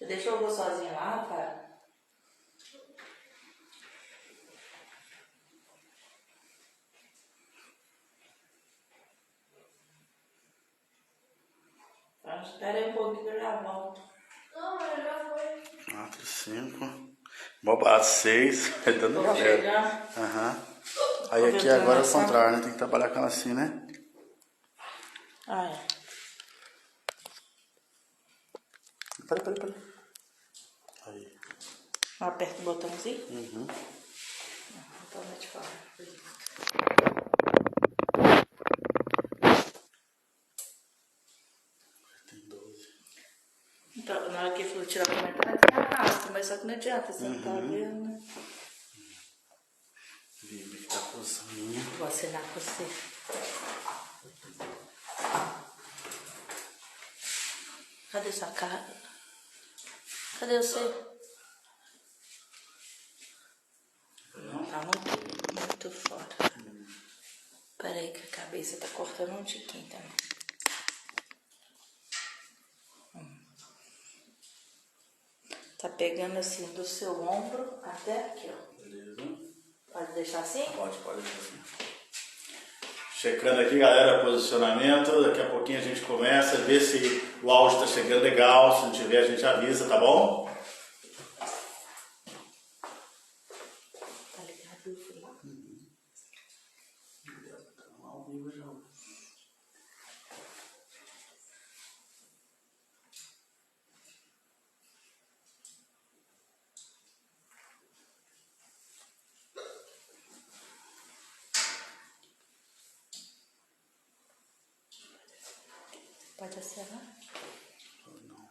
Você deixou eu vou sozinha lá, cara? Então, espera aí um pouquinho que eu já volto. Não, mas já foi. 4, 5. Boba, 6. Dando galera. Chegar. Aham. Aí aqui agora é o contrário, né? Tem que trabalhar com ela assim, né? Ah, é. Peraí. Aí. Aperta o botãozinho. Uhum. Então, vai te falar. Tem 12. Então, na hora que for tirar o comentário, você arrasta, mas só que não adianta, você não tá vendo, né? Vive que tá coçando. Vou assinar com você. Cadê sua cara? Cadê você? Não, tá muito fora. Peraí que a cabeça tá cortando um tiquinho também. Tá pegando assim do seu ombro até aqui, ó. Beleza. Pode deixar assim? Pode deixar assim. Checando aqui, galera, posicionamento. Daqui a pouquinho a gente começa, ver se o áudio tá chegando legal. Se não tiver, a gente avisa, tá bom? Tá ligado? Eu fui lá. Ao vivo já. Pode assinar? Não.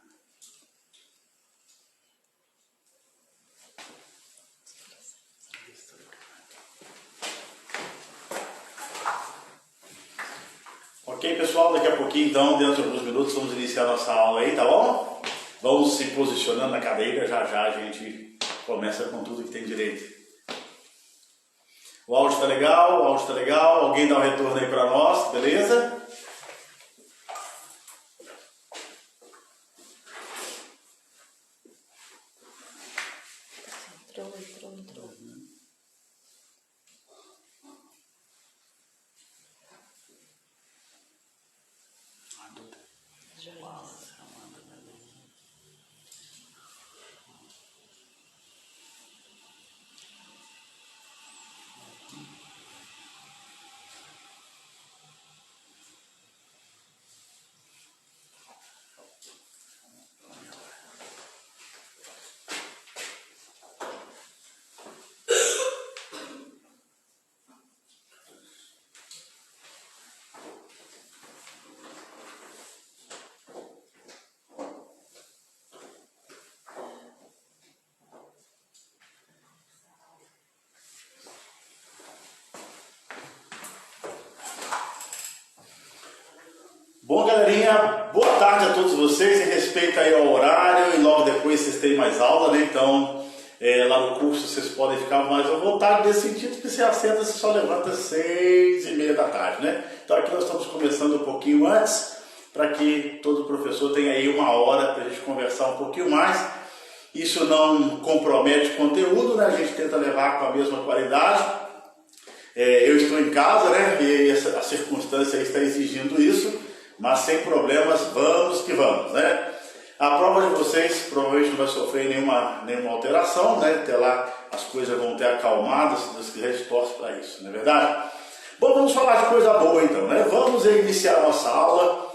Ok, pessoal, daqui a pouquinho, então, dentro de alguns minutos, vamos iniciar nossa aula aí, tá bom? Vamos se posicionando na cadeira, já a gente começa com tudo que tem direito. O áudio tá legal, alguém dá um retorno aí pra nós, beleza? Entrou. Bom, galerinha, boa tarde a todos vocês, em respeito aí ao horário, e logo depois vocês têm mais aula, né? Então, lá no curso vocês podem ficar mais à vontade, nesse sentido que você assenta, você só levanta às 6h30 da tarde, né? Então aqui nós estamos começando um pouquinho antes, para que todo professor tenha aí 1 hora para a gente conversar um pouquinho mais. Isso não compromete o conteúdo, né? A gente tenta levar com a mesma qualidade. Eu estou em casa, né? E a circunstância está exigindo isso. Mas sem problemas, vamos que vamos, né? A prova de vocês provavelmente não vai sofrer nenhuma alteração, né? Até lá as coisas vão ter acalmado, se Deus quiser, a gente torce para isso, não é verdade? Bom, vamos falar de coisa boa então, né? Vamos iniciar a nossa aula.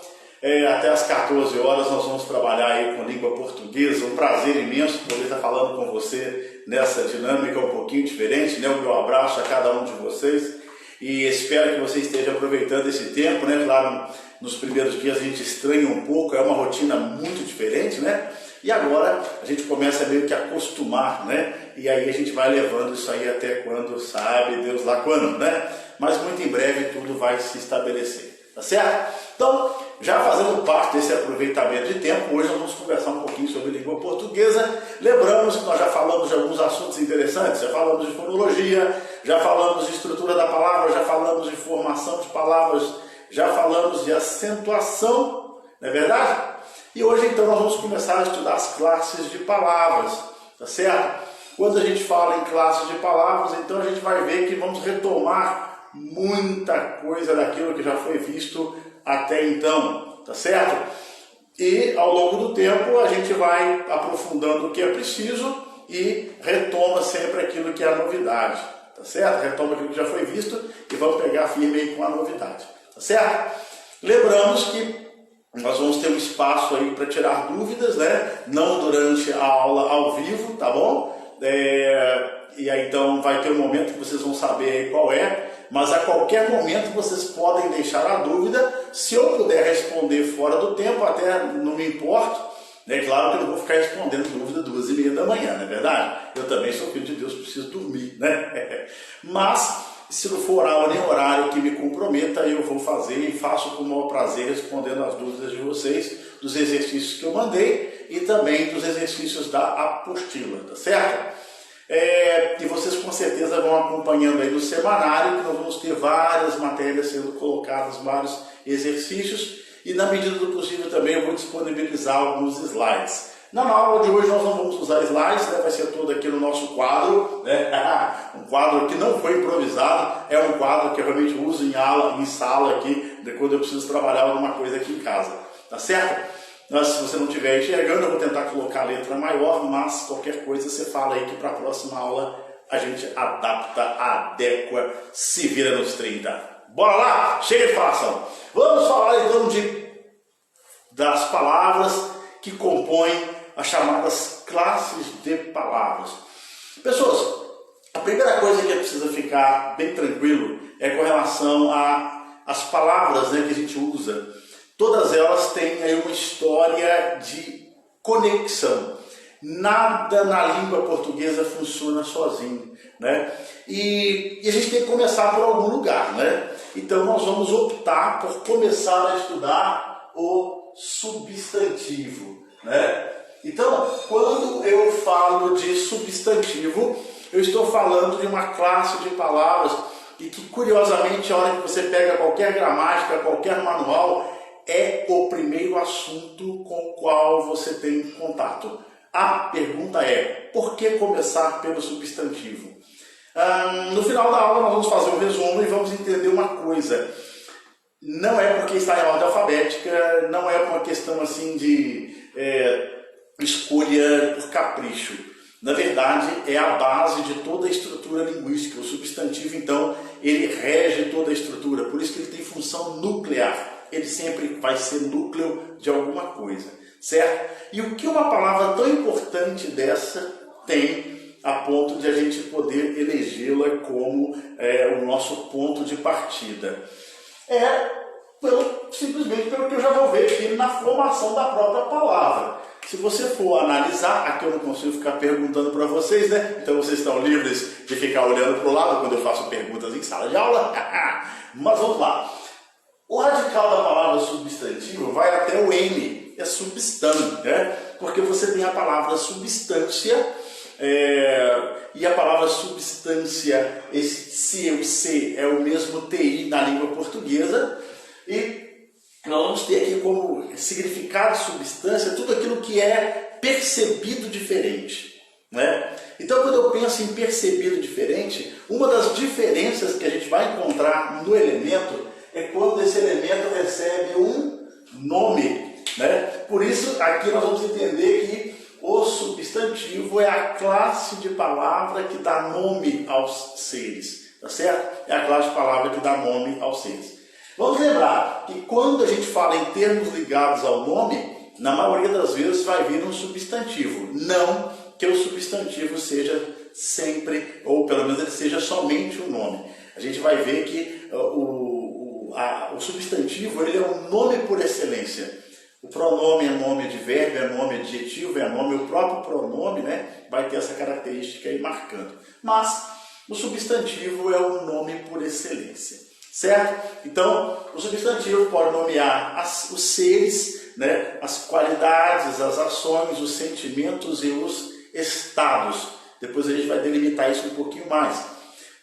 Até às 14 horas nós vamos trabalhar aí com língua portuguesa. Um prazer imenso poder estar falando com você nessa dinâmica um pouquinho diferente, né? O meu abraço a cada um de vocês. E espero que você esteja aproveitando esse tempo, né? Claro, nos primeiros dias a gente estranha um pouco, é uma rotina muito diferente, né? E agora a gente começa meio que a acostumar, né? E aí a gente vai levando isso aí até quando, sabe Deus lá quando, né? Mas muito em breve tudo vai se estabelecer, tá certo? Então, já fazendo parte desse aproveitamento de tempo, hoje nós vamos conversar um pouquinho sobre língua portuguesa. Lembramos que nós já falamos de alguns assuntos interessantes, já falamos de fonologia, já falamos de estrutura da palavra, já falamos de formação de palavras, já falamos de acentuação, não é verdade? E hoje então nós vamos começar a estudar as classes de palavras, tá certo? Quando a gente fala em classes de palavras, então a gente vai ver que vamos retomar muita coisa daquilo que já foi visto até então, tá certo? E ao longo do tempo a gente vai aprofundando o que é preciso e retoma sempre aquilo que é a novidade, tá certo? Retoma aquilo que já foi visto e vamos pegar firme aí com a novidade, tá certo? Lembramos que nós vamos ter um espaço aí para tirar dúvidas, né? Não durante a aula ao vivo, tá bom? E aí então vai ter um momento que vocês vão saber aí qual é, mas a qualquer momento vocês podem deixar a dúvida. Se eu puder responder fora do tempo, até não me importo. É claro que eu não vou ficar respondendo dúvida 2h30 da manhã, não é verdade? Eu também sou filho de Deus, preciso dormir, né? Mas, se não for hora nem horário que me comprometa, eu vou fazer e faço com o maior prazer respondendo as dúvidas de vocês, dos exercícios que eu mandei e também dos exercícios da apostila, tá certo? E vocês com certeza vão acompanhando aí no semanário, que nós vamos ter várias matérias sendo colocadas, vários exercícios, e na medida do possível também eu vou disponibilizar alguns slides. Na aula de hoje nós não vamos usar slides, né? Vai ser todo aqui no nosso quadro, né? Um quadro que não foi improvisado, é um quadro que eu realmente uso em aula, em sala aqui, de quando eu preciso trabalhar alguma coisa aqui em casa, tá certo? Mas se você não estiver enxergando, eu vou tentar colocar a letra maior, mas qualquer coisa você fala aí que para a próxima aula a gente adapta, adequa, se vira nos 30. Bora lá? Chega de falação. Vamos falar então das palavras que compõem as chamadas classes de palavras. Pessoas, a primeira coisa que precisa ficar bem tranquilo é com relação às palavras, né, que a gente usa. Todas elas têm aí uma história de conexão. Nada na língua portuguesa funciona sozinho, né? E a gente tem que começar por algum lugar, né? Então nós vamos optar por começar a estudar o substantivo, né? Então, quando eu falo de substantivo, eu estou falando de uma classe de palavras e que, curiosamente, a hora que você pega qualquer gramática, qualquer manual, é o primeiro assunto com o qual você tem contato. A pergunta é, por que começar pelo substantivo? No final da aula nós vamos fazer um resumo e vamos entender uma coisa. Não é porque está em ordem alfabética, não é uma questão assim de escolha por capricho. Na verdade, é a base de toda a estrutura linguística. O substantivo, então, ele rege toda a estrutura. Por isso que ele tem função nuclear. Ele sempre vai ser núcleo de alguma coisa, certo? E o que uma palavra tão importante dessa tem a ponto de a gente poder elegê-la como o nosso ponto de partida? Simplesmente pelo que eu já vou ver aqui na formação da própria palavra. Se você for analisar, aqui eu não consigo ficar perguntando para vocês, né? Então vocês estão livres de ficar olhando para o lado quando eu faço perguntas em sala de aula. Mas vamos lá. O radical da palavra substantivo vai até o N, é substan, né? Porque você tem a palavra substância, e a palavra substância, o C é o mesmo TI na língua portuguesa, e nós vamos ter aqui como significado de substância tudo aquilo que é percebido diferente, né? Então, quando eu penso em percebido diferente, uma das diferenças que a gente vai encontrar no elemento é quando esse elemento recebe um nome, né? Por isso, aqui nós vamos entender que o substantivo é a classe de palavra que dá nome aos seres, tá certo? É a classe de palavra que dá nome aos seres. Vamos lembrar que quando a gente fala em termos ligados ao nome, na maioria das vezes vai vir um substantivo. Não que o substantivo seja sempre, ou pelo menos ele seja somente um nome. A gente vai ver que o substantivo ele é um nome por excelência. O pronome é nome, advérbio é nome, adjetivo é nome, o próprio pronome, né, vai ter essa característica aí marcando. Mas o substantivo é um nome por excelência, certo? Então, o substantivo pode nomear os seres, né, as qualidades, as ações, os sentimentos e os estados. Depois a gente vai delimitar isso um pouquinho mais.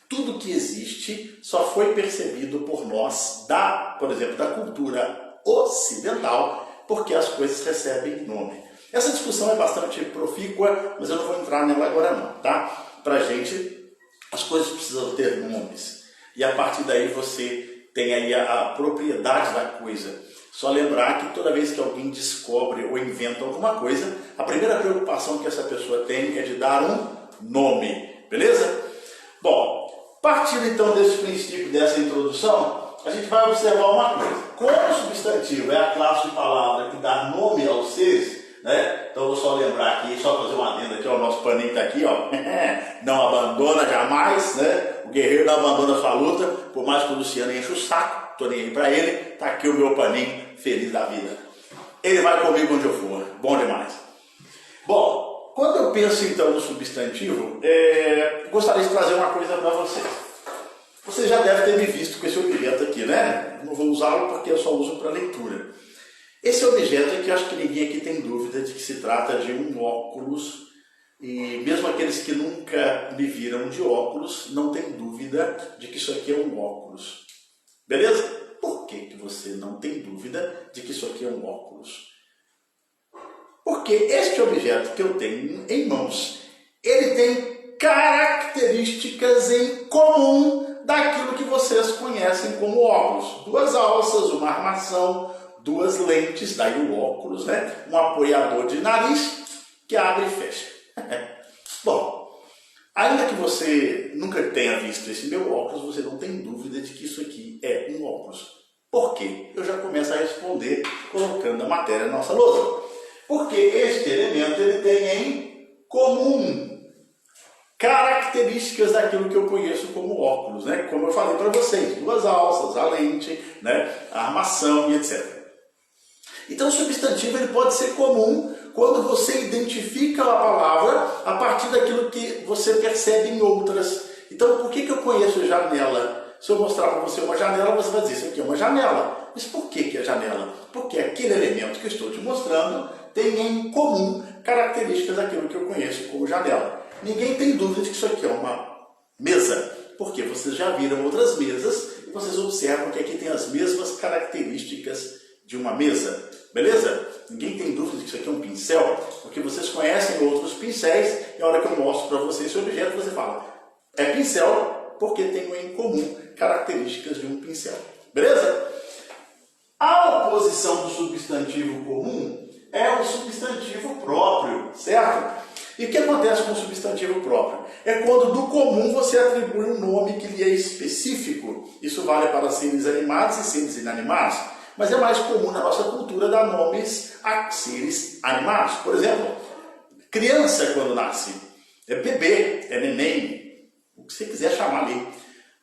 Tudo que existe só foi percebido por nós, por exemplo, da cultura ocidental, porque as coisas recebem nome. Essa discussão é bastante profícua, mas eu não vou entrar nela agora não, tá? Pra gente, as coisas precisam ter nomes. E a partir daí você tem aí a propriedade da coisa. Só lembrar que toda vez que alguém descobre ou inventa alguma coisa, a primeira preocupação que essa pessoa tem é de dar um nome, beleza? Bom, partindo então desse princípio, dessa introdução, a gente vai observar uma coisa. Como o substantivo é a classe de palavra que dá nome aos seres, né? Então vou só lembrar aqui, só fazer uma adenda aqui, ó, o nosso paninho está aqui, ó. Não abandona jamais, né? O guerreiro não abandona sua luta, por mais que o Luciano enche o saco, tô nem aí pra ele, tá aqui o meu paninho, feliz da vida. Ele vai comigo onde eu for, bom demais. Bom, quando eu penso então no substantivo, gostaria de trazer uma coisa para vocês. Você já deve ter me visto com esse objeto aqui, né? Não vou usá-lo porque eu só uso para leitura. Esse objeto aqui, eu acho que ninguém aqui tem dúvida de que se trata de um óculos, e mesmo aqueles que nunca me viram de óculos, não tem dúvida de que isso aqui é um óculos. Beleza? Por que você não tem dúvida de que isso aqui é um óculos? Porque este objeto que eu tenho em mãos, ele tem características em comum daquilo que vocês conhecem como óculos. Duas alças, uma armação, duas lentes, daí o óculos, né? Um apoiador de nariz que abre e fecha. Bom, ainda que você nunca tenha visto esse meu óculos, você não tem dúvida de que isso aqui é um óculos. Por quê? Eu já começo a responder colocando a matéria na nossa lousa. Porque este elemento ele tem em comum características daquilo que eu conheço como óculos, né? Como eu falei para vocês, duas alças, a lente, né? A armação e etc. Então o substantivo ele pode ser comum quando você identifica a palavra a partir daquilo que você percebe em outras. Então por que eu conheço janela? Se eu mostrar para você uma janela, você vai dizer, isso aqui é uma janela. Mas por que é janela? Porque aquele elemento que eu estou te mostrando tem em comum características daquilo que eu conheço como janela. Ninguém tem dúvida de que isso aqui é uma mesa, porque vocês já viram outras mesas e vocês observam que aqui tem as mesmas características de uma mesa. Beleza? Ninguém tem dúvida de que isso aqui é um pincel, porque vocês conhecem outros pincéis e a hora que eu mostro para você esse objeto, você fala, é pincel porque tem em comum características de um pincel. Beleza? A oposição do substantivo comum é o substantivo próprio, certo? E o que acontece com o substantivo próprio? É quando do comum você atribui um nome que lhe é específico. Isso vale para seres animados e seres inanimados. Mas é mais comum na nossa cultura dar nomes a seres animados. Por exemplo, criança quando nasce é bebê, é neném, o que você quiser chamar ali.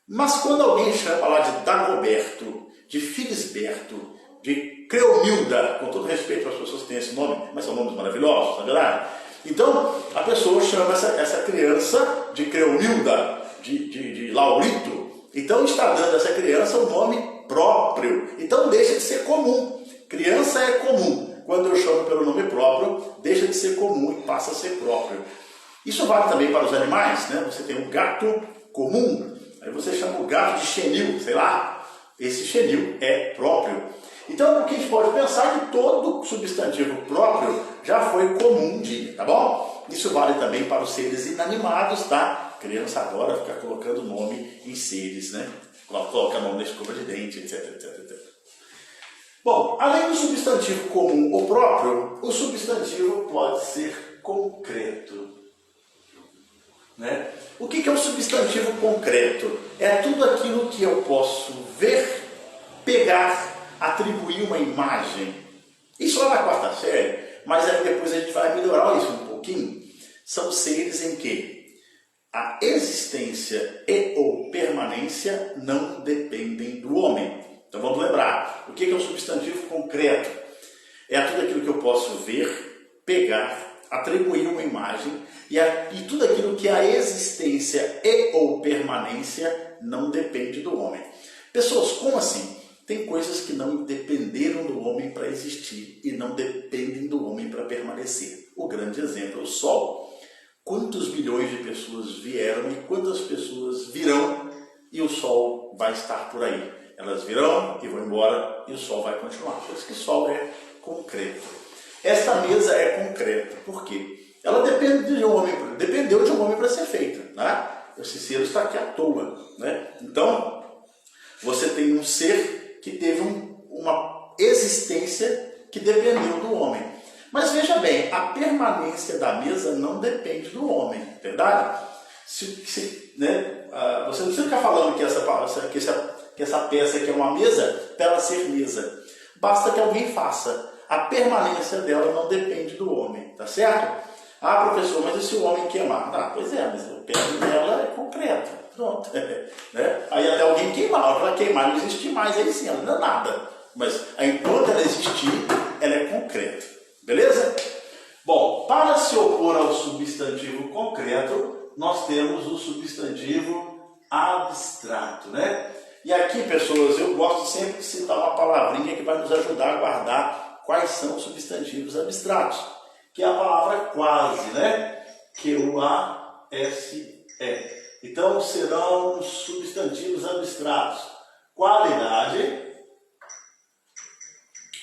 Mas quando alguém chama lá de Dagoberto, de Filisberto, de Creomilda, com todo respeito para as pessoas que têm esse nome, mas são nomes maravilhosos, não é verdade? Então, a pessoa chama essa criança de Creomilda, de Laurito. Então, está dando a essa criança um nome próprio. Então, deixa de ser comum. Criança é comum. Quando eu chamo pelo nome próprio, deixa de ser comum e passa a ser próprio. Isso vale também para os animais, né? Você tem um gato comum, aí você chama o gato de chenil, sei lá. Esse chenil é próprio. Então, o que a gente pode pensar é que todo substantivo próprio já foi comum um dia, tá bom? Isso vale também para os seres inanimados, tá? A criança adora ficar colocando nome em seres, né? Coloca nome na escova de dente, etc, etc, etc. Bom, além do substantivo comum ou próprio, o substantivo pode ser concreto, né? O que é um substantivo concreto? É tudo aquilo que eu posso ver, pegar, atribuir uma imagem. Isso lá na quarta série, mas aí depois a gente vai melhorar isso um pouquinho. São seres em que a existência e ou permanência não dependem do homem. Então vamos lembrar, o que é um substantivo concreto? É tudo aquilo que eu posso ver, pegar, atribuir uma imagem e tudo aquilo que a existência e ou permanência não depende do homem. Pessoas, como assim? Tem coisas que não dependeram do homem para existir e não dependem do homem para permanecer. O grande exemplo é o Sol. Quantos bilhões de pessoas vieram e quantas pessoas virão e o Sol vai estar por aí. Elas virão e vão embora e o Sol vai continuar. Por isso que o Sol é concreto. Esta mesa é concreta. Por quê? Ela dependeu de um homem para ser feita. Né? O Cicero está aqui à toa. Né? Então, você tem um ser que teve uma existência que dependeu do homem. Mas veja bem, a permanência da mesa não depende do homem, verdade? Né, você não precisa ficar falando que essa peça aqui é uma mesa para ela ser mesa. Basta que alguém faça. A permanência dela não depende do homem, tá certo? Ah, professor, mas e se o homem queimar? Ah, pois é, mas o peso dela é concreto. Pronto. Né? Aí até alguém queimar, a hora que ela queimar não existe mais, aí sim, ela não é nada. Mas enquanto ela existir, ela é concreta. Beleza? Bom, para se opor ao substantivo concreto, nós temos o substantivo abstrato, né? E aqui, pessoas, eu gosto sempre de citar uma palavrinha que vai nos ajudar a guardar quais são os substantivos abstratos, que é a palavra quase, né? Q-U-A-S-E. Então, serão os substantivos abstratos: qualidade,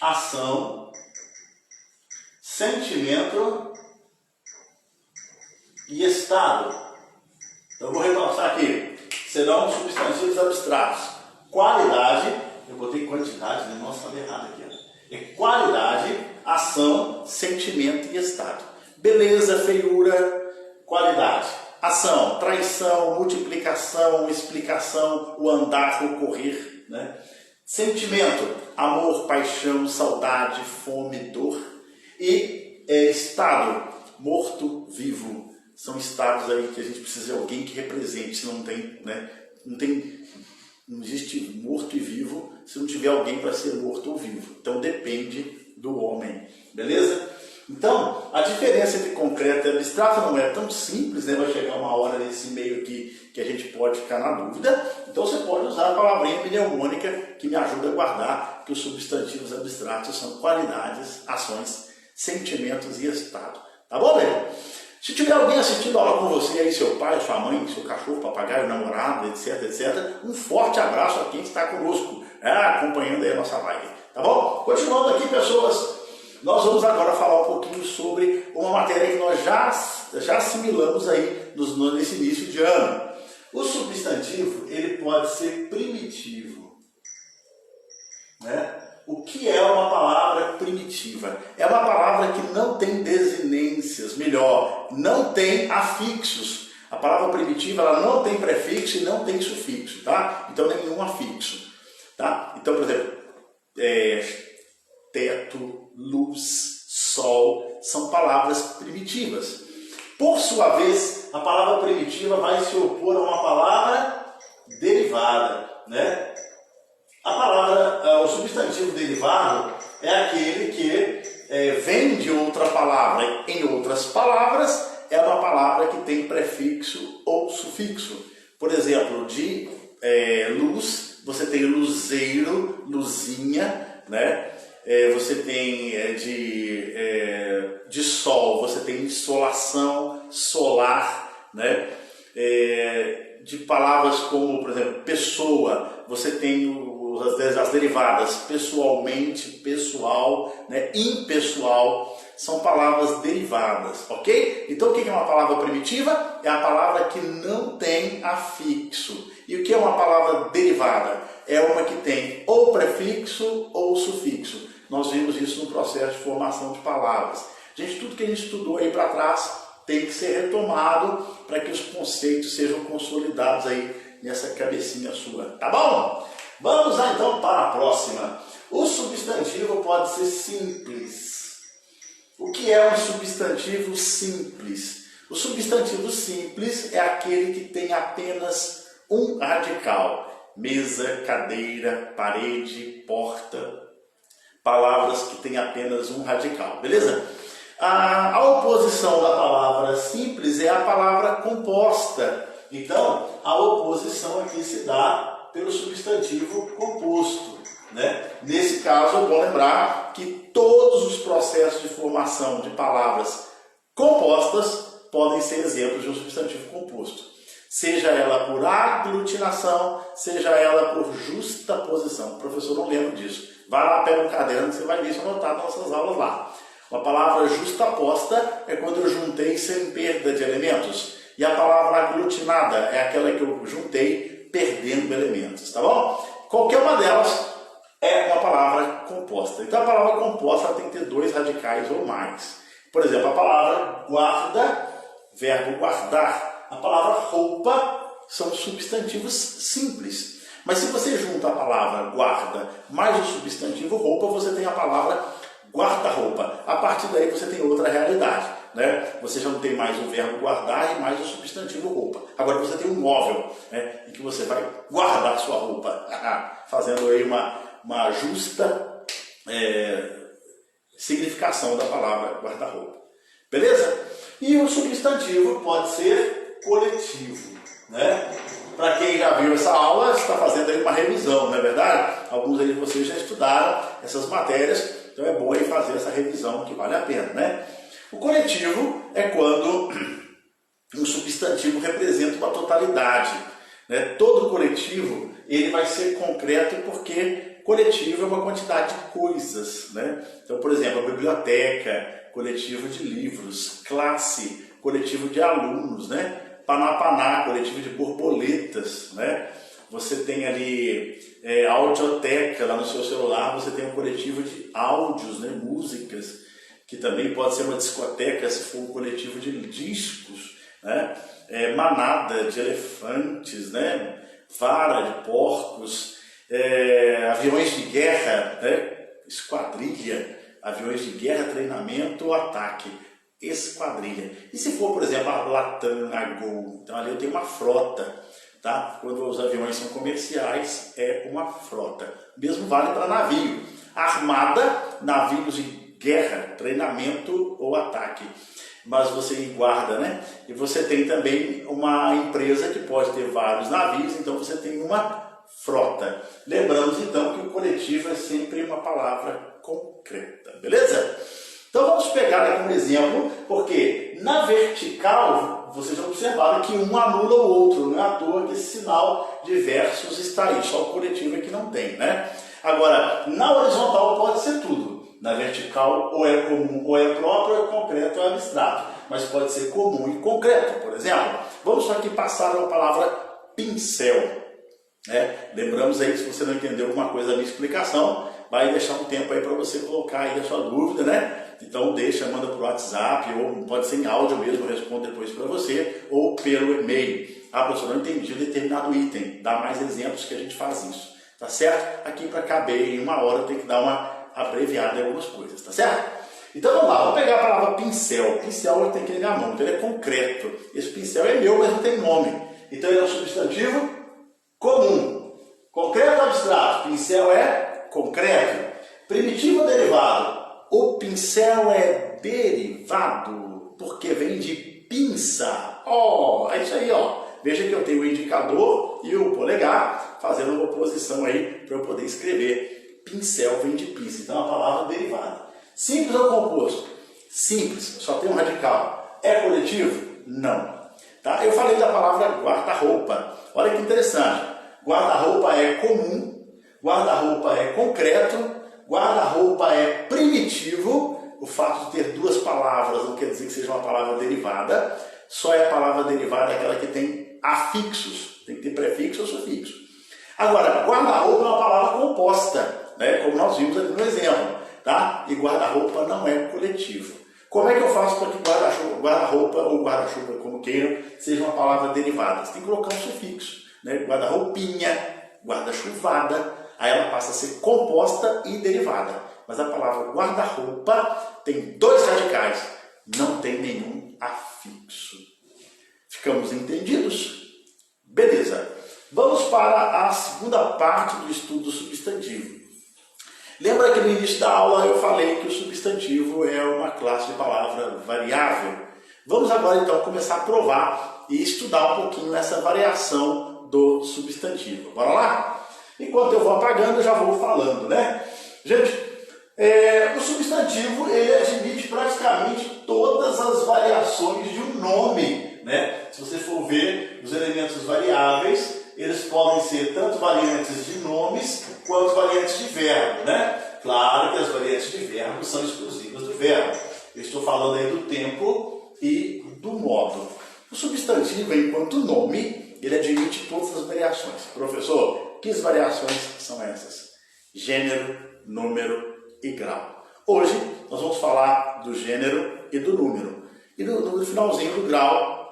ação, sentimento e estado. Então, eu vou repassar aqui. Serão os substantivos abstratos: qualidade, eu botei quantidade, né? Nossa, falei errado aqui. É qualidade, ação, sentimento e estado. Beleza, feiura, qualidade. Ação, traição, multiplicação, explicação, o andar, o correr. Né? Sentimento, amor, paixão, saudade, fome, dor. E estado, morto, vivo. São estados aí que a gente precisa de alguém que represente, se não tem, né? Não existe morto e vivo se não tiver alguém para ser morto ou vivo. Então depende do homem, beleza? Então, a diferença entre concreto e abstrato não é tão simples, né? Vai chegar uma hora nesse meio aqui que a gente pode ficar na dúvida. Então você pode usar a palavrinha mnemônica que me ajuda a guardar que os substantivos abstratos são qualidades, ações, sentimentos e estado. Tá bom, velho? Se tiver alguém assistindo a aula com você, aí, seu pai, sua mãe, seu cachorro, papagaio, namorado, etc, etc, um forte abraço a quem está conosco, acompanhando aí a nossa live. Tá bom? Continuando aqui, pessoas, nós vamos agora falar um pouquinho sobre uma matéria que nós já assimilamos aí nesse início de ano. O substantivo, ele pode ser primitivo, né? O que é uma palavra primitiva? É uma palavra que não tem desinências, melhor, não tem afixos. A palavra primitiva, ela não tem prefixo e não tem sufixo, tá? Então, nenhum afixo, tá? Então, por exemplo, teto, luz, sol, são palavras primitivas. Por sua vez, a palavra primitiva vai se opor a uma palavra derivada, né? A palavra, o substantivo derivado é aquele que vem de outra palavra. Em outras palavras, é uma palavra que tem prefixo ou sufixo. Por exemplo, de luz, você tem luzeiro, luzinha, né? Você tem de sol, você tem insolação, solar, né? De palavras como, por exemplo, pessoa, você tem as derivadas pessoalmente, pessoal, né? Impessoal, são palavras derivadas, ok? Então o que é uma palavra primitiva? É a palavra que não tem afixo. E o que é uma palavra derivada? É uma que tem ou prefixo ou sufixo. Nós vimos isso no processo de formação de palavras. Gente, tudo que a gente estudou aí para trás tem que ser retomado para que os conceitos sejam consolidados aí nessa cabecinha sua, tá bom? Vamos lá então para a próxima. O substantivo pode ser simples. O que é um substantivo simples? O substantivo simples é aquele que tem apenas um radical. Mesa, cadeira, parede, porta. Palavras que têm apenas um radical, beleza? A oposição da palavra simples é a palavra composta. Então, a oposição aqui se dá pelo substantivo composto, né? Nesse caso, é bom lembrar que todos os processos de formação de palavras compostas podem ser exemplos de um substantivo composto. Seja ela por aglutinação, seja ela por justaposição. O professor não lembra disso. Vai lá, pega um caderno que você vai ver isso anotado nas nossas aulas lá. Uma palavra justaposta é quando eu juntei sem perda de elementos. E a palavra aglutinada é aquela que eu juntei perdendo elementos, tá bom? Qualquer uma delas é uma palavra composta. Então a palavra composta ela tem que ter dois radicais ou mais. Por exemplo, a palavra guarda, verbo guardar. A palavra roupa são substantivos simples. Mas se você junta a palavra guarda mais o substantivo roupa, você tem a palavra guarda-roupa. A partir daí você tem outra realidade, né? Você já não tem mais o verbo guardar e mais o substantivo roupa. Agora você tem um móvel, né, em que você vai guardar sua roupa, fazendo aí uma justa significação da palavra guarda-roupa. Beleza? E o substantivo pode ser coletivo, né? Para quem já viu essa aula, está fazendo aí uma revisão, não é verdade? Alguns aí de vocês já estudaram essas matérias, então é bom aí fazer essa revisão que vale a pena, né? O coletivo é quando um substantivo representa uma totalidade, né? Todo coletivo ele vai ser concreto porque coletivo é uma quantidade de coisas, né? Então, por exemplo, a biblioteca, coletivo de livros, classe, coletivo de alunos, né? Panapaná, coletivo de borboletas, né? Você tem ali audioteca, lá no seu celular você tem um coletivo de áudios, né? Músicas, que também pode ser uma discoteca se for um coletivo de discos, né? Manada de elefantes, né? Vara de porcos, aviões de guerra, né? Esquadrilha, aviões de guerra, treinamento, ataque. Esquadrilha. E se for, por exemplo, a Latam, a Gol, então ali eu tenho uma frota, tá? Quando os aviões são comerciais, é uma frota. Mesmo vale para navio. Armada, navios de guerra, treinamento ou ataque. Mas você guarda, né? E você tem também uma empresa que pode ter vários navios, então você tem uma frota. Lembramos então que o coletivo é sempre uma palavra concreta, beleza? Então vamos pegar aqui um exemplo, porque na vertical vocês já observaram que um anula o outro, não é à toa que esse sinal de versos está aí, só o coletivo é que não tem, né? Agora, na horizontal pode ser tudo. Na vertical ou é comum ou é próprio, ou é concreto ou é abstrato, mas pode ser comum e concreto. Por exemplo, vamos só aqui passar a palavra pincel. Lembramos aí que se você não entendeu alguma coisa da minha explicação, vai deixar um tempo aí para você colocar aí a sua dúvida, né? Então deixa, manda por WhatsApp, ou pode ser em áudio mesmo, eu respondo depois para você, ou pelo e-mail. Professor, não entendi determinado item, dá mais exemplos que a gente faz isso, tá certo? Aqui para caber em uma hora eu tenho que dar uma abreviada em algumas coisas, tá certo? Então vamos lá, vamos pegar a palavra pincel. Pincel tem que ligar nome, então ele é concreto. Esse pincel é meu, mas não tem nome. Então ele é um substantivo comum. Concreto ou abstrato? Pincel é concreto. Primitivo ou derivado? O pincel é derivado, porque vem de pinça. É isso aí, Veja que eu tenho o indicador e o polegar fazendo uma oposição aí para eu poder escrever. Pincel vem de pinça, então é uma palavra derivada. Simples ou composto? Simples, só tem um radical. É coletivo? Não. Tá? Eu falei da palavra guarda-roupa. Olha que interessante. Guarda-roupa é comum, guarda-roupa é concreto, guarda-roupa é primitivo. O fato de ter duas palavras não quer dizer que seja uma palavra derivada. Só é a palavra derivada aquela que tem afixos. Tem que ter prefixo ou sufixo. Agora, guarda-roupa é uma palavra composta, né? Como nós vimos ali no exemplo. Tá? E guarda-roupa não é coletivo. Como é que eu faço para que guarda-roupa ou guarda-chuva, como queiram, seja uma palavra derivada? Você tem que colocar um sufixo, né? Guarda-roupinha, guarda-chuvada, aí ela passa a ser composta e derivada. Mas a palavra guarda-roupa tem dois radicais, não tem nenhum afixo. Ficamos entendidos? Beleza. Vamos para a segunda parte do estudo do substantivo. Lembra que no início da aula eu falei que o substantivo é uma classe de palavra variável? Vamos agora então começar a provar e estudar um pouquinho essa variação do substantivo. Bora lá? Enquanto eu vou apagando, eu já vou falando, né? Gente, o substantivo ele admite praticamente todas as variações de um nome, né? Se você for ver os elementos variáveis, eles podem ser tanto variantes de nomes quanto variantes variantes de verbo, né? Claro que as variantes de verbo são exclusivas do verbo. Eu estou falando aí do tempo e do modo. O substantivo, enquanto nome, ele admite todas as variações. Professor, que variações são essas? Gênero, número e grau. Hoje nós vamos falar do gênero e do número. E no finalzinho do grau,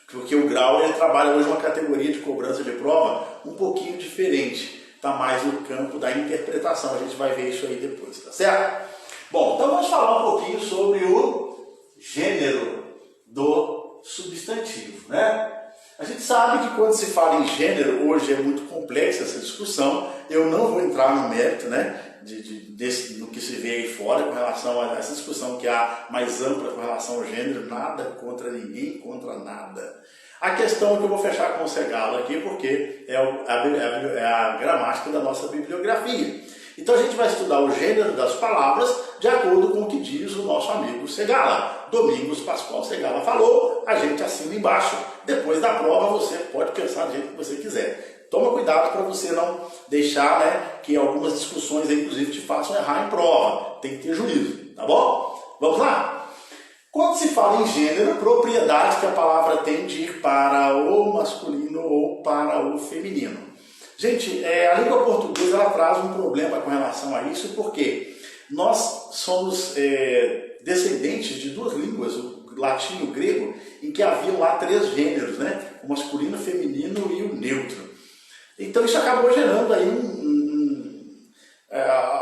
porque o grau ele trabalha hoje uma categoria de cobrança de prova um pouquinho diferente. Está mais no campo da interpretação. A gente vai ver isso aí depois, tá certo? Bom, então vamos falar um pouquinho sobre o gênero do substantivo, né? A gente sabe que quando se fala em gênero, hoje é muito complexa essa discussão. Eu não vou entrar no mérito, né, do que se vê aí fora com relação a essa discussão que há mais ampla com relação ao gênero. Nada contra ninguém, contra nada. A questão é que eu vou fechar com o Segalo aqui, porque é a gramática da nossa bibliografia. Então a gente vai estudar o gênero das palavras de acordo com o que diz o nosso amigo Segala. Domingos Pascoal Segala falou, a gente assina embaixo. Depois da prova você pode pensar do jeito que você quiser. Toma cuidado para você não deixar, né, que algumas discussões, inclusive, te façam errar em prova. Tem que ter juízo, tá bom? Vamos lá? Quando se fala em gênero, propriedade que a palavra tem de ir para o masculino ou para o feminino. Gente, a língua portuguesa ela traz um problema com relação a isso, porque nós somos descendentes de duas línguas, o latim e o grego, em que haviam lá três gêneros, né? O masculino, o feminino e o neutro. Então isso acabou gerando aí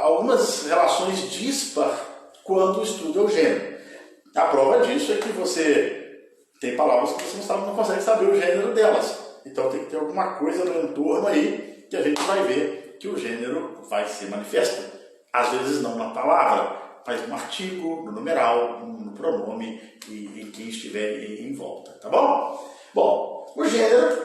algumas relações díspar quando estuda o gênero. A prova disso é que você tem palavras que você não consegue saber o gênero delas. Então tem que ter alguma coisa no entorno aí que a gente vai ver que o gênero vai ser manifesto. Às vezes não na palavra, mas no artigo, no numeral, no pronome e em quem estiver em volta, tá bom? Bom, o gênero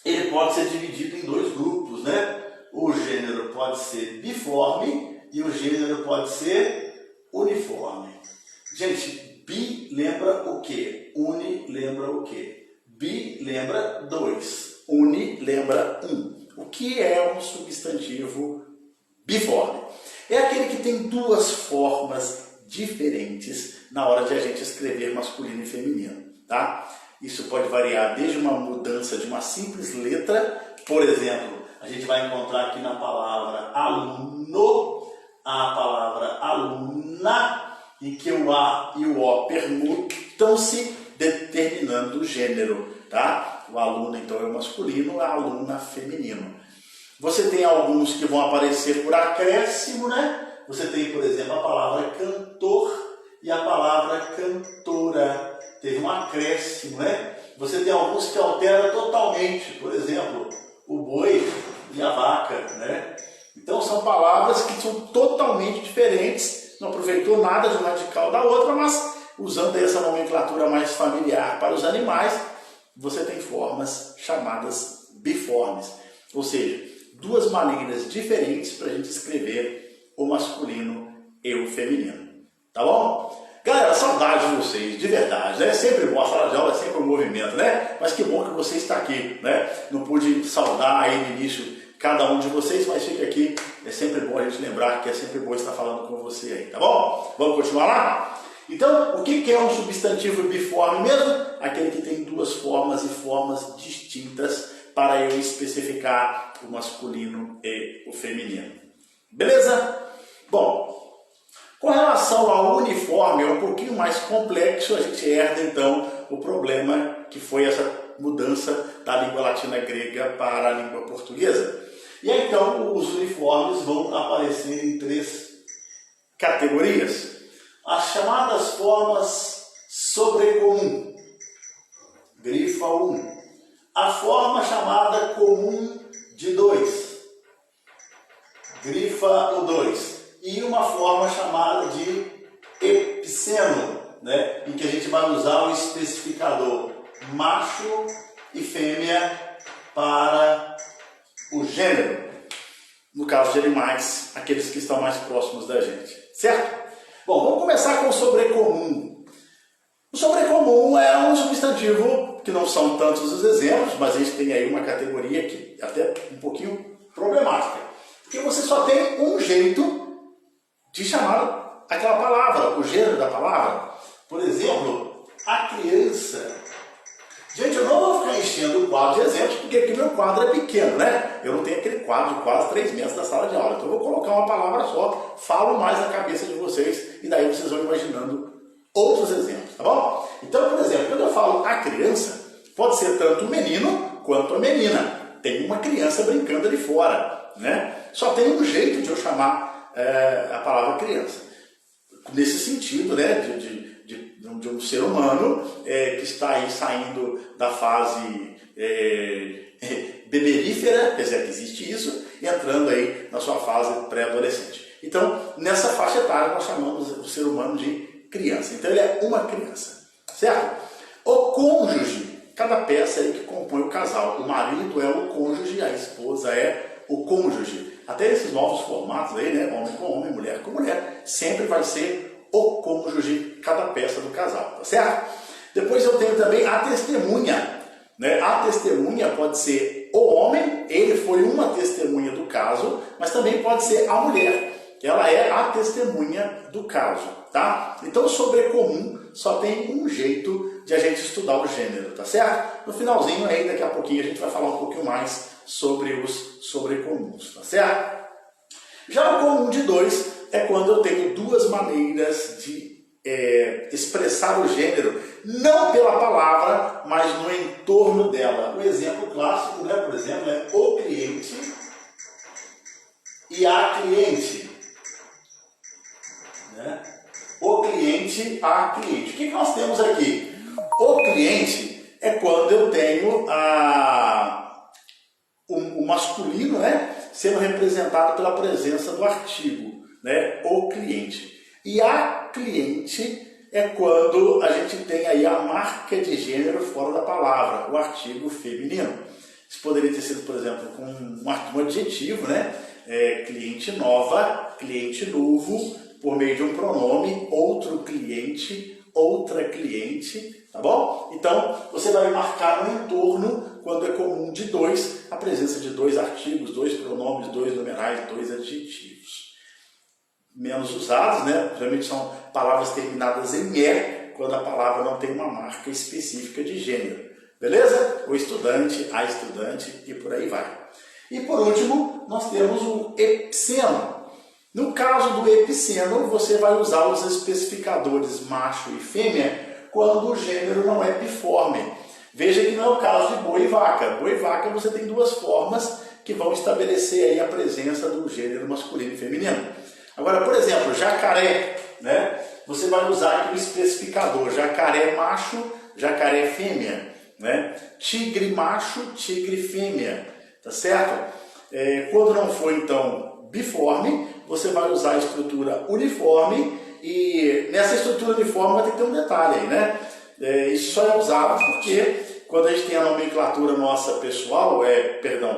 ele pode ser dividido em dois grupos, né? O gênero pode ser biforme e o gênero pode ser uniforme. Gente, bi lembra o quê? Uni lembra o quê? Bi lembra dois, uni lembra um. O que é um substantivo biforme? É aquele que tem duas formas diferentes na hora de a gente escrever masculino e feminino, tá? Isso pode variar desde uma mudança de uma simples letra, por exemplo, a gente vai encontrar aqui na palavra aluno a palavra aluna, em que o A e o O permutam-se determinando o gênero, tá? O aluno então é masculino, a aluna feminino. Você tem alguns que vão aparecer por acréscimo, né? Você tem, por exemplo, a palavra cantor e a palavra cantora. Teve um acréscimo, né? Você tem alguns que alteram totalmente, por exemplo, o boi e a vaca, né? Então são palavras que são totalmente diferentes, não aproveitou nada de uma radical da outra, mas usando essa nomenclatura mais familiar para os animais, você tem formas chamadas biformes, ou seja, duas maneiras diferentes para a gente escrever o masculino e o feminino, tá bom? Galera, saudade de vocês, de verdade, né? É sempre bom, a sala de aula é sempre um movimento, né? Mas que bom que você está aqui, né? Não pude saudar aí no início cada um de vocês, mas fica aqui, é sempre bom a gente lembrar que é sempre bom estar falando com você aí, tá bom? Vamos continuar lá? Então, o que é um substantivo biforme mesmo? Aquele que tem duas formas e formas distintas para eu especificar o masculino e o feminino. Beleza? Bom, com relação ao uniforme, é um pouquinho mais complexo, a gente herda então o problema que foi essa mudança da língua latina grega para a língua portuguesa. E aí, então os uniformes vão aparecer em três categorias. As chamadas formas sobrecomum, grifa 1. A forma chamada comum de 2, grifa o 2. E uma forma chamada de epiceno, né? Em que a gente vai usar o especificador macho e fêmea para o gênero. No caso de animais, aqueles que estão mais próximos da gente, certo? Bom, vamos começar com o sobrecomum. O sobrecomum é um substantivo que não são tantos os exemplos, mas a gente tem aí uma categoria que é até um pouquinho problemática. Porque você só tem jeito de chamar aquela palavra, o gênero da palavra. Por exemplo, a criança. Gente, eu não vou ficar enchendo o quadro de exemplos, porque aqui meu quadro é pequeno, né? Eu não tenho aquele quadro de quase 3 metros da sala de aula. Então eu vou colocar uma palavra só, falo mais na cabeça de vocês, e daí vocês vão imaginando outros exemplos, tá bom? Então, por exemplo, quando eu falo a criança, pode ser tanto o menino quanto a menina. Tem uma criança brincando ali fora, né? Só tem um jeito de eu chamar a palavra criança. Nesse sentido, né, de um ser humano que está aí saindo da fase beberífera, quer dizer, que existe isso, e entrando aí na sua fase pré-adolescente. Então, nessa faixa etária, nós chamamos o ser humano de criança. Então, ele é uma criança, certo? O cônjuge, cada peça aí que compõe o casal. O marido é o cônjuge, a esposa é o cônjuge. Até esses novos formatos aí, né, homem com homem, mulher com mulher, sempre vai ser o cônjuge, cada peça do casal, tá certo? Depois eu tenho também a testemunha, né? A testemunha pode ser o homem, ele foi uma testemunha do caso, mas também pode ser a mulher, ela é a testemunha do caso, tá? Então, sobrecomum só tem um jeito de a gente estudar o gênero, tá certo? No finalzinho aí, daqui a pouquinho, a gente vai falar um pouquinho mais sobre os sobrecomuns, tá certo? Já o comum de dois é quando eu tenho duas maneiras de expressar o gênero, não pela palavra, mas no entorno dela. O exemplo clássico, né, por exemplo, é o cliente e a cliente. Né? O cliente, a cliente. O que nós temos aqui? O cliente é quando eu tenho o masculino, né, sendo representado pela presença do artigo, né, o cliente. E a cliente é quando a gente tem aí a marca de gênero fora da palavra, o artigo feminino. Isso poderia ter sido, por exemplo, com um adjetivo, né? Cliente nova, cliente novo, por meio de um pronome, outro cliente, outra cliente, tá bom? Então, você vai marcar no entorno, quando é comum de dois, a presença de dois artigos, dois pronomes, dois numerais, dois adjetivos. Menos usados, né? Geralmente são palavras terminadas em "er", quando a palavra não tem uma marca específica de gênero. Beleza? O estudante, a estudante e por aí vai. E por último, nós temos o epiceno. No caso do epiceno, você vai usar os especificadores macho e fêmea quando o gênero não é biforme. Veja que não é o caso de boi e vaca. Boi e vaca você tem duas formas que vão estabelecer aí a presença do gênero masculino e feminino. Agora, por exemplo, jacaré, né? Você vai usar aqui o especificador, jacaré macho, jacaré fêmea, né? Tigre macho, tigre fêmea, tá certo? Quando não for, então, biforme, você vai usar a estrutura uniforme, e nessa estrutura uniforme vai ter que ter um detalhe aí, né? Isso só é usado porque quando a gente tem a nomenclatura nossa pessoal,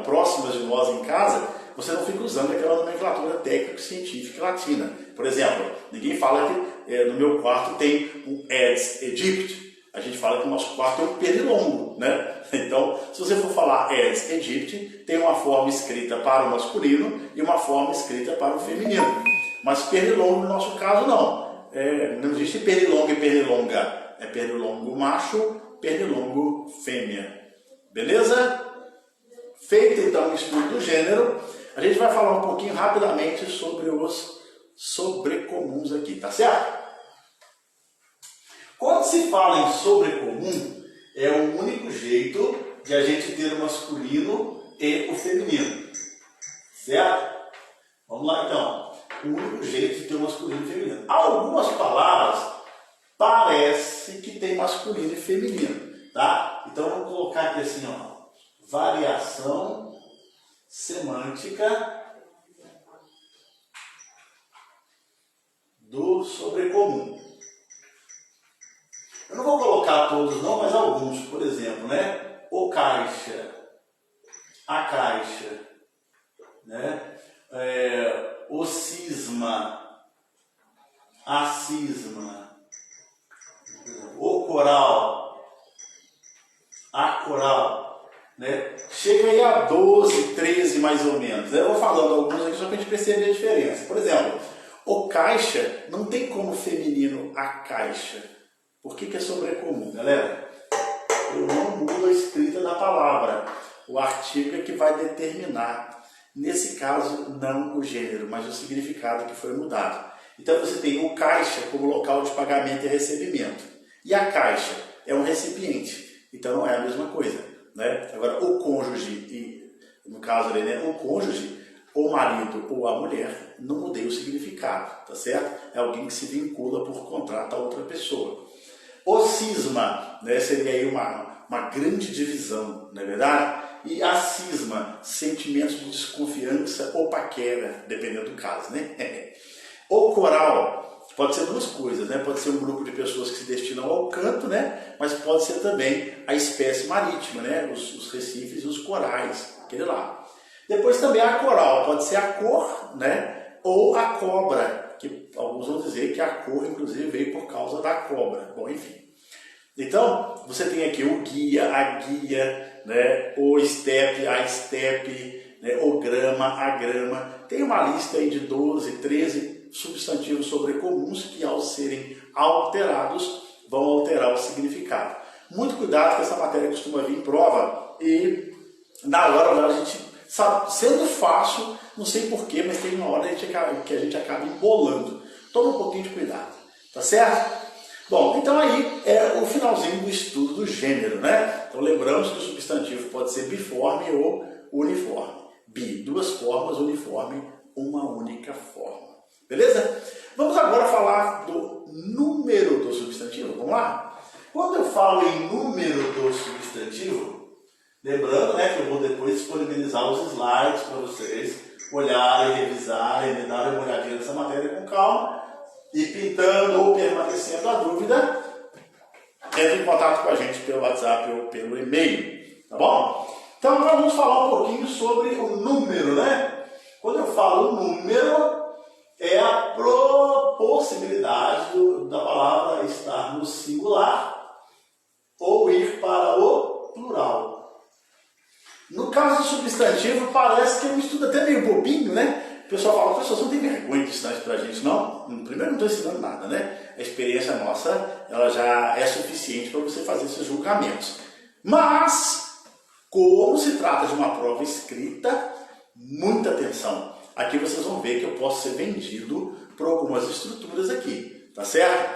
próximas de nós em casa, você não fica usando aquela nomenclatura técnico-científica latina. Por exemplo, ninguém fala que no meu quarto tem um Aedes aegypti. A gente fala que o nosso quarto é um pernilongo, né? Então, se você for falar Aedes aegypti, tem uma forma escrita para o masculino e uma forma escrita para o feminino. Mas pernilongo, no nosso caso, não. Não existe pernilongo e pernilonga. É pernilongo macho, pernilongo fêmea. Beleza? Feito então o estudo do gênero, a gente vai falar um pouquinho rapidamente sobre os sobrecomuns aqui, tá certo? Quando se fala em sobrecomum, é o único jeito de a gente ter o masculino e o feminino, certo? Vamos lá então, o único jeito de ter o masculino e o feminino. Algumas palavras parece que tem masculino e feminino, tá? Então vamos colocar aqui assim, ó. Variação semântica do sobrecomum. Eu não vou colocar todos não, mas alguns. Por exemplo, né? O caixa, a caixa, né? O cisma, a cisma, o coral, a coral. Né? Chega aí a 12, 13 mais ou menos. Eu vou falando alguns aqui só para a gente perceber a diferença. Por exemplo, o caixa não tem como feminino a caixa. Por que é sobrecomum, galera? Eu não mudo a escrita da palavra. O artigo é que vai determinar. Nesse caso, não o gênero, mas o significado que foi mudado. Então você tem o caixa como local de pagamento e recebimento. E a caixa é um recipiente. Então não é a mesma coisa, né? Agora, o cônjuge, e no caso ali, né, o cônjuge, o marido ou a mulher, não mudei o significado, tá certo? É alguém que se vincula por contrato a outra pessoa. O cisma, né, seria aí uma grande divisão, não é verdade? E a cisma, sentimentos de desconfiança ou paquera, dependendo do caso, né? O coral pode ser duas coisas, né? Pode ser um grupo de pessoas que se destinam ao canto, né? Mas pode ser também a espécie marítima, né? Os recifes e os corais, aquele lá. Depois também a coral, pode ser a cor, né? Ou a cobra, que alguns vão dizer que a cor, inclusive, veio por causa da cobra. Bom, enfim. Então, você tem aqui o guia, a guia, né? O estepe, a estepe, né? O grama, a grama. Tem uma lista aí de 12, 13 substantivos sobrecomuns que, ao serem alterados, vão alterar o significado. Muito cuidado, que essa matéria costuma vir em prova e na hora a gente sabe, sendo fácil, não sei porquê, mas tem uma hora que a gente acaba embolando. Toma um pouquinho de cuidado, tá certo? Bom, então aí é o finalzinho do estudo do gênero, né? Então lembramos que o substantivo pode ser biforme ou uniforme. Bi, duas formas, uniforme, uma única forma. Beleza? Vamos agora falar do número do substantivo. Vamos lá? Quando eu falo em número do substantivo, lembrando, né, que eu vou depois disponibilizar os slides para vocês olharem, revisarem, né, darem uma olhadinha nessa matéria com calma e pintando ou permanecendo a dúvida, entre em contato com a gente pelo WhatsApp ou pelo e-mail, tá bom? Então agora vamos falar um pouquinho sobre o número, né? Quando eu falo número, é a possibilidade da palavra estar no singular ou ir para o plural. No caso do substantivo, parece que é um estudo até meio bobinho, né? O pessoal fala, pessoal, você não tem vergonha de ensinar isso pra gente, não? Primeiro, não estou ensinando nada, né? A experiência nossa, ela já é suficiente para você fazer esses julgamentos. Mas, como se trata de uma prova escrita, muita atenção. Aqui vocês vão ver que eu posso ser vendido por algumas estruturas aqui, tá certo?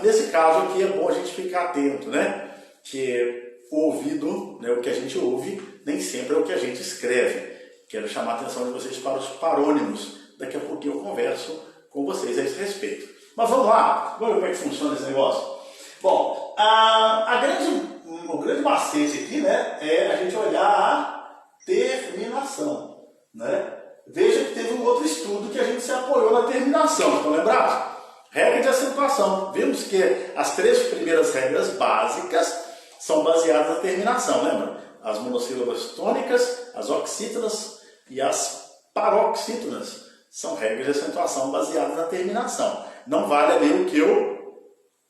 Nesse caso aqui é bom a gente ficar atento, né? Que o ouvido, né, o que a gente ouve, nem sempre é o que a gente escreve. Quero chamar a atenção de vocês para os parônimos. Daqui a pouquinho eu converso com vocês a esse respeito. Mas vamos lá, vamos ver como é que funciona esse negócio. Bom, o grande macete aqui, né, é a gente olhar a terminação, né? Veja que teve um outro estudo que a gente se apoiou na terminação, estão lembrados? Regra de acentuação. Vimos que as 3 primeiras regras básicas são baseadas na terminação, lembra? As monossílabas tônicas, as oxítonas e as paroxítonas são regras de acentuação baseadas na terminação. Não vale ler o que eu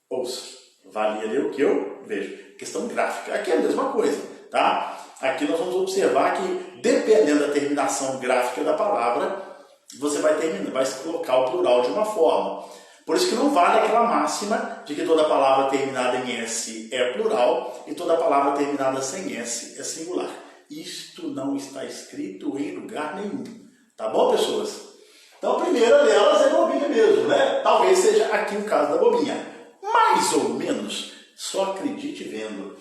ouço, vale ler o que eu vejo. Questão gráfica, aqui é a mesma coisa, tá? Aqui nós vamos observar que, dependendo da terminação gráfica da palavra, você vai colocar o plural de uma forma. Por isso que não vale aquela máxima de que toda palavra terminada em S é plural e toda palavra terminada sem S é singular. Isto não está escrito em lugar nenhum. Tá bom, pessoas? Então a primeira delas é bobinha mesmo, né? Talvez seja aqui o caso da bobinha. Mais ou menos, só acredite vendo.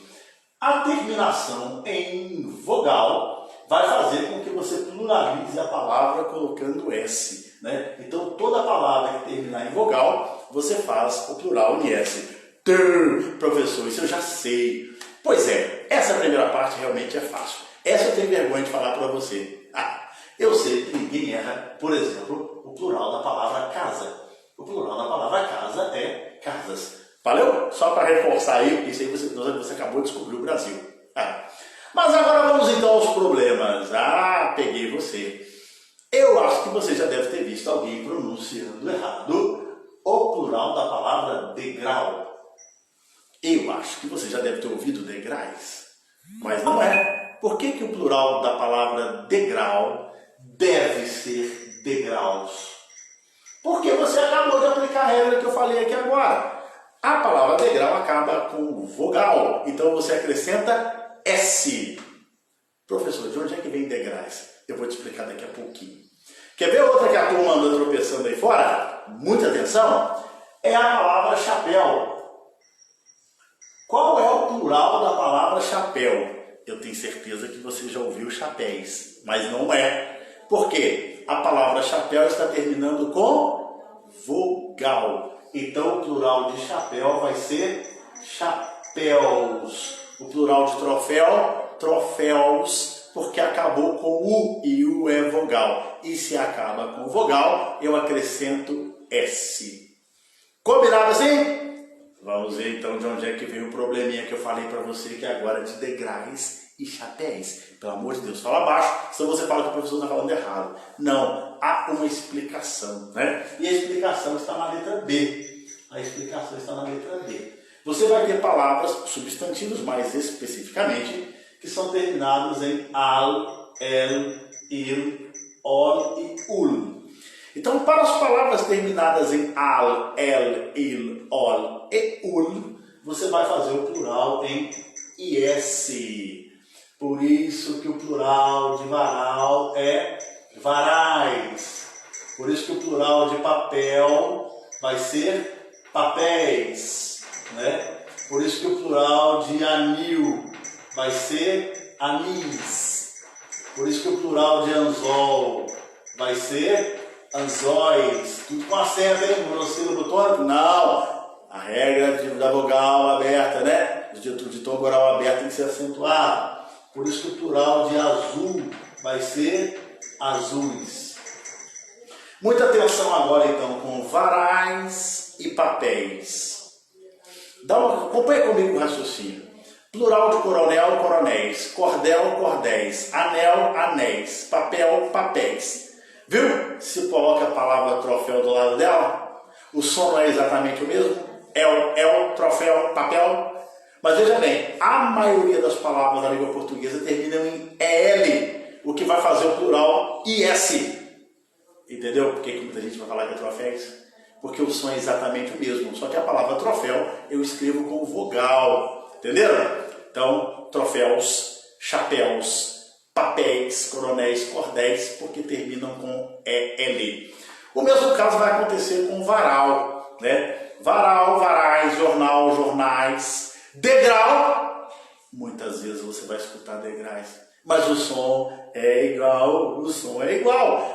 A terminação em vogal vai fazer com que você pluralize a palavra colocando S. Né? Então, toda palavra que terminar em vogal, você faz o plural em S. Professor, isso eu já sei. Pois é, essa primeira parte realmente é fácil. Essa eu tenho vergonha de falar para você. Eu sei que ninguém erra, por exemplo, o plural da palavra casa. O plural da palavra casa é casas. Valeu? Só para reforçar aí, porque isso aí você acabou de descobrir o Brasil. Mas agora vamos então aos problemas. Peguei você. Eu acho que você já deve ter visto alguém pronunciando errado o plural da palavra degrau. Eu acho que você já deve ter ouvido degraus. Mas não é. Por que o plural da palavra degrau, deve ser degraus. Porque você acabou de aplicar a regra que eu falei aqui agora. A palavra degrau acaba com vogal, então você acrescenta S. Professor, de onde é que vem degraus? Eu vou te explicar daqui a pouquinho. Quer ver outra que a turma anda tropeçando aí fora? Muita atenção! É a palavra chapéu. Qual é o plural da palavra chapéu? Eu tenho certeza que você já ouviu chapéus, mas não é. Por quê? A palavra chapéu está terminando com vogal. Então, o plural de chapéu vai ser chapéus. O plural de troféu, troféus, porque acabou com U e U é vogal. E se acaba com vogal, eu acrescento S. Combinado assim? Vamos ver então de onde é que veio o probleminha que eu falei para você que agora é de degraus e chapéus. Pelo amor de Deus, fala baixo, senão você fala que o professor está falando errado. Não, há uma explicação, né? E a explicação está na letra B. A explicação está na letra B. Você vai ter palavras, substantivos mais especificamente, que são terminados em al, el, il, ol e ul. Então, para as palavras terminadas em al, el, il, ol e ul, você vai fazer o plural em is. Por isso que o plural de varal é varais. Por isso que o plural de papel vai ser papéis, né? Por isso que o plural de anil vai ser anis. Por isso que o plural de anzol vai ser anzóis. Tudo com acento, hein? Monossílabo tônico? Não. A regra da vogal aberta, né? De tom oral aberto tem que ser acentuado. Por isso que o plural de azul vai ser azuis. Muita atenção agora então com varais e papéis. Acompanhe comigo o raciocínio. Plural de coronel, coronéis. Cordel, cordéis. Anel, anéis. Papel, papéis. Viu? Se coloca a palavra troféu do lado dela, o som não é exatamente o mesmo. Troféu, papel. Mas veja bem, a maioria das palavras da língua portuguesa terminam em EL, o que vai fazer o plural IS. Entendeu? Por que muita gente vai falar que é troféus? Porque o som é exatamente o mesmo, só que a palavra troféu eu escrevo com vogal. Entenderam? Então, troféus, chapéus, papéis, coronéis, cordéis, porque terminam com EL. O mesmo caso vai acontecer com varal, né? Varal, varais, jornal, jornais. Degrau, muitas vezes você vai escutar degraus, mas o som é igual,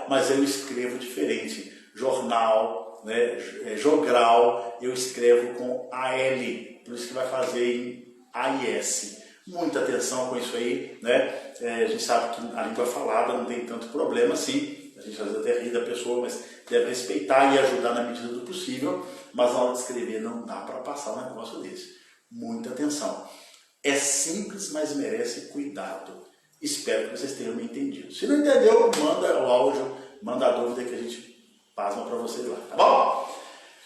mas eu escrevo diferente. Jornal, né? Jogral, eu escrevo com AL, por isso que vai fazer em AIS. Muita atenção com isso aí, né? A gente sabe que a língua falada não tem tanto problema assim, a gente às vezes até ri da pessoa, mas deve respeitar e ajudar na medida do possível, mas na hora de escrever não dá para passar um negócio desse. Muita atenção. É simples, mas merece cuidado. Espero que vocês tenham me entendido. Se não entendeu, manda o áudio, manda a dúvida que a gente passa para vocês lá, tá bom?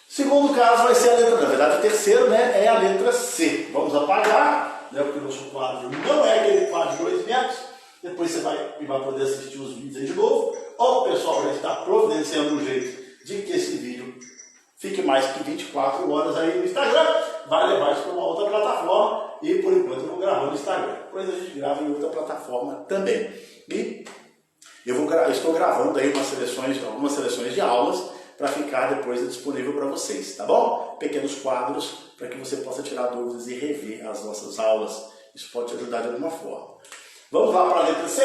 Segundo caso vai ser a letra, na verdade o terceiro, né, é a letra C. Vamos apagar, né, porque o nosso quadro não é aquele quadro de 2 metros. Depois você vai poder assistir os vídeos aí de novo. Ou o pessoal já está providenciando um jeito de que esse vídeo fique mais que 24 horas aí no Instagram. Vai levar isso para uma outra plataforma e por enquanto eu vou gravar no Instagram. Depois a gente grava em outra plataforma também. E eu estou gravando aí algumas seleções de aulas para ficar depois disponível para vocês, tá bom? Pequenos quadros para que você possa tirar dúvidas e rever as nossas aulas. Isso pode te ajudar de alguma forma. Vamos lá para a letra C?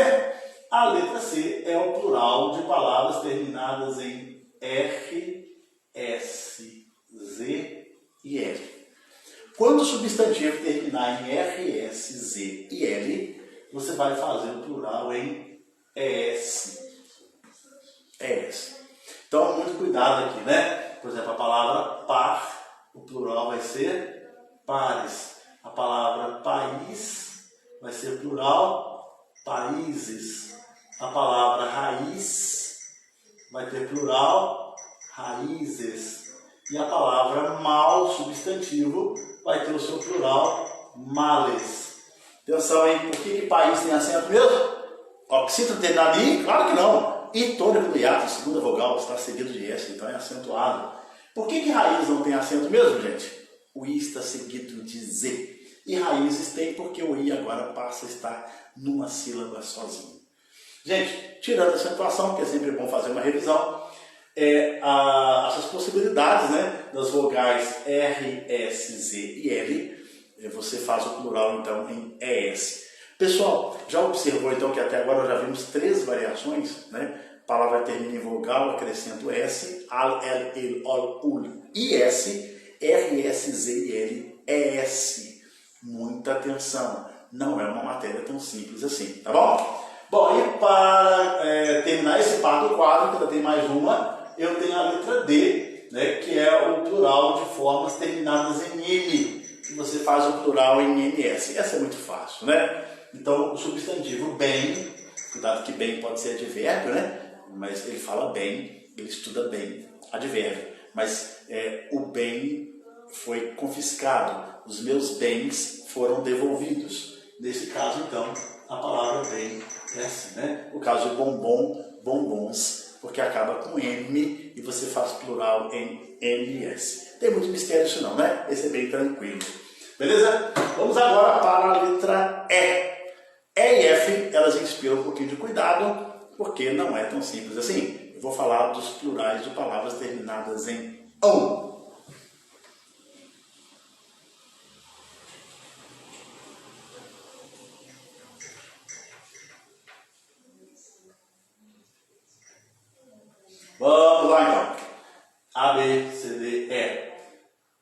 A letra C é o plural de palavras terminadas em R, S, Z e L. Quando o substantivo terminar em R, S, Z e L, você vai fazer o plural em ES. ES. Então, muito cuidado aqui, né? Por exemplo, a palavra par, o plural vai ser pares. A palavra país vai ser plural países. A palavra raiz vai ter plural raízes. E a palavra mal, substantivo, vai ter o seu plural males. Atenção aí, por que país tem acento mesmo? Oxítona terminado em I? Claro que não. I tônico do hiato, segunda vogal, está seguido de S, então é acentuado. Por que raiz não tem acento mesmo, gente? O I está seguido de Z. E raízes tem porque o I agora passa a estar numa sílaba sozinho. Gente, tirando a acentuação, que é sempre bom fazer uma revisão, essas possibilidades, né, das vogais R, S, Z e L, você faz o plural então em ES. Pessoal, já observou então que até agora já vimos 3 variações, né? A palavra termina em vogal, acrescento S, AL, L, EL, OL, UL, IS, R, S, Z e L, ES. Muita atenção, não é uma matéria tão simples assim, tá bom? Bom, e para terminar esse par do quadro, que ainda tem mais uma, eu tenho a letra D, né, que é o plural de formas terminadas em M, que você faz o plural em MS. Essa é muito fácil, né? Então, o substantivo bem, cuidado que bem pode ser advérbio, né? Mas ele fala bem, ele estuda bem, advérbio. Mas o bem foi confiscado, os meus bens foram devolvidos. Nesse caso, então, a palavra bem é assim, né? O caso de bombom, bombons, porque acaba com M e você faz plural em MS. Tem muito mistério isso não, né? Esse é bem tranquilo. Beleza? Vamos agora para a letra E. E e F, elas inspiram um pouquinho de cuidado, porque não é tão simples assim. Eu vou falar dos plurais de palavras terminadas em ON. Vamos lá então. A, B, C, D, E.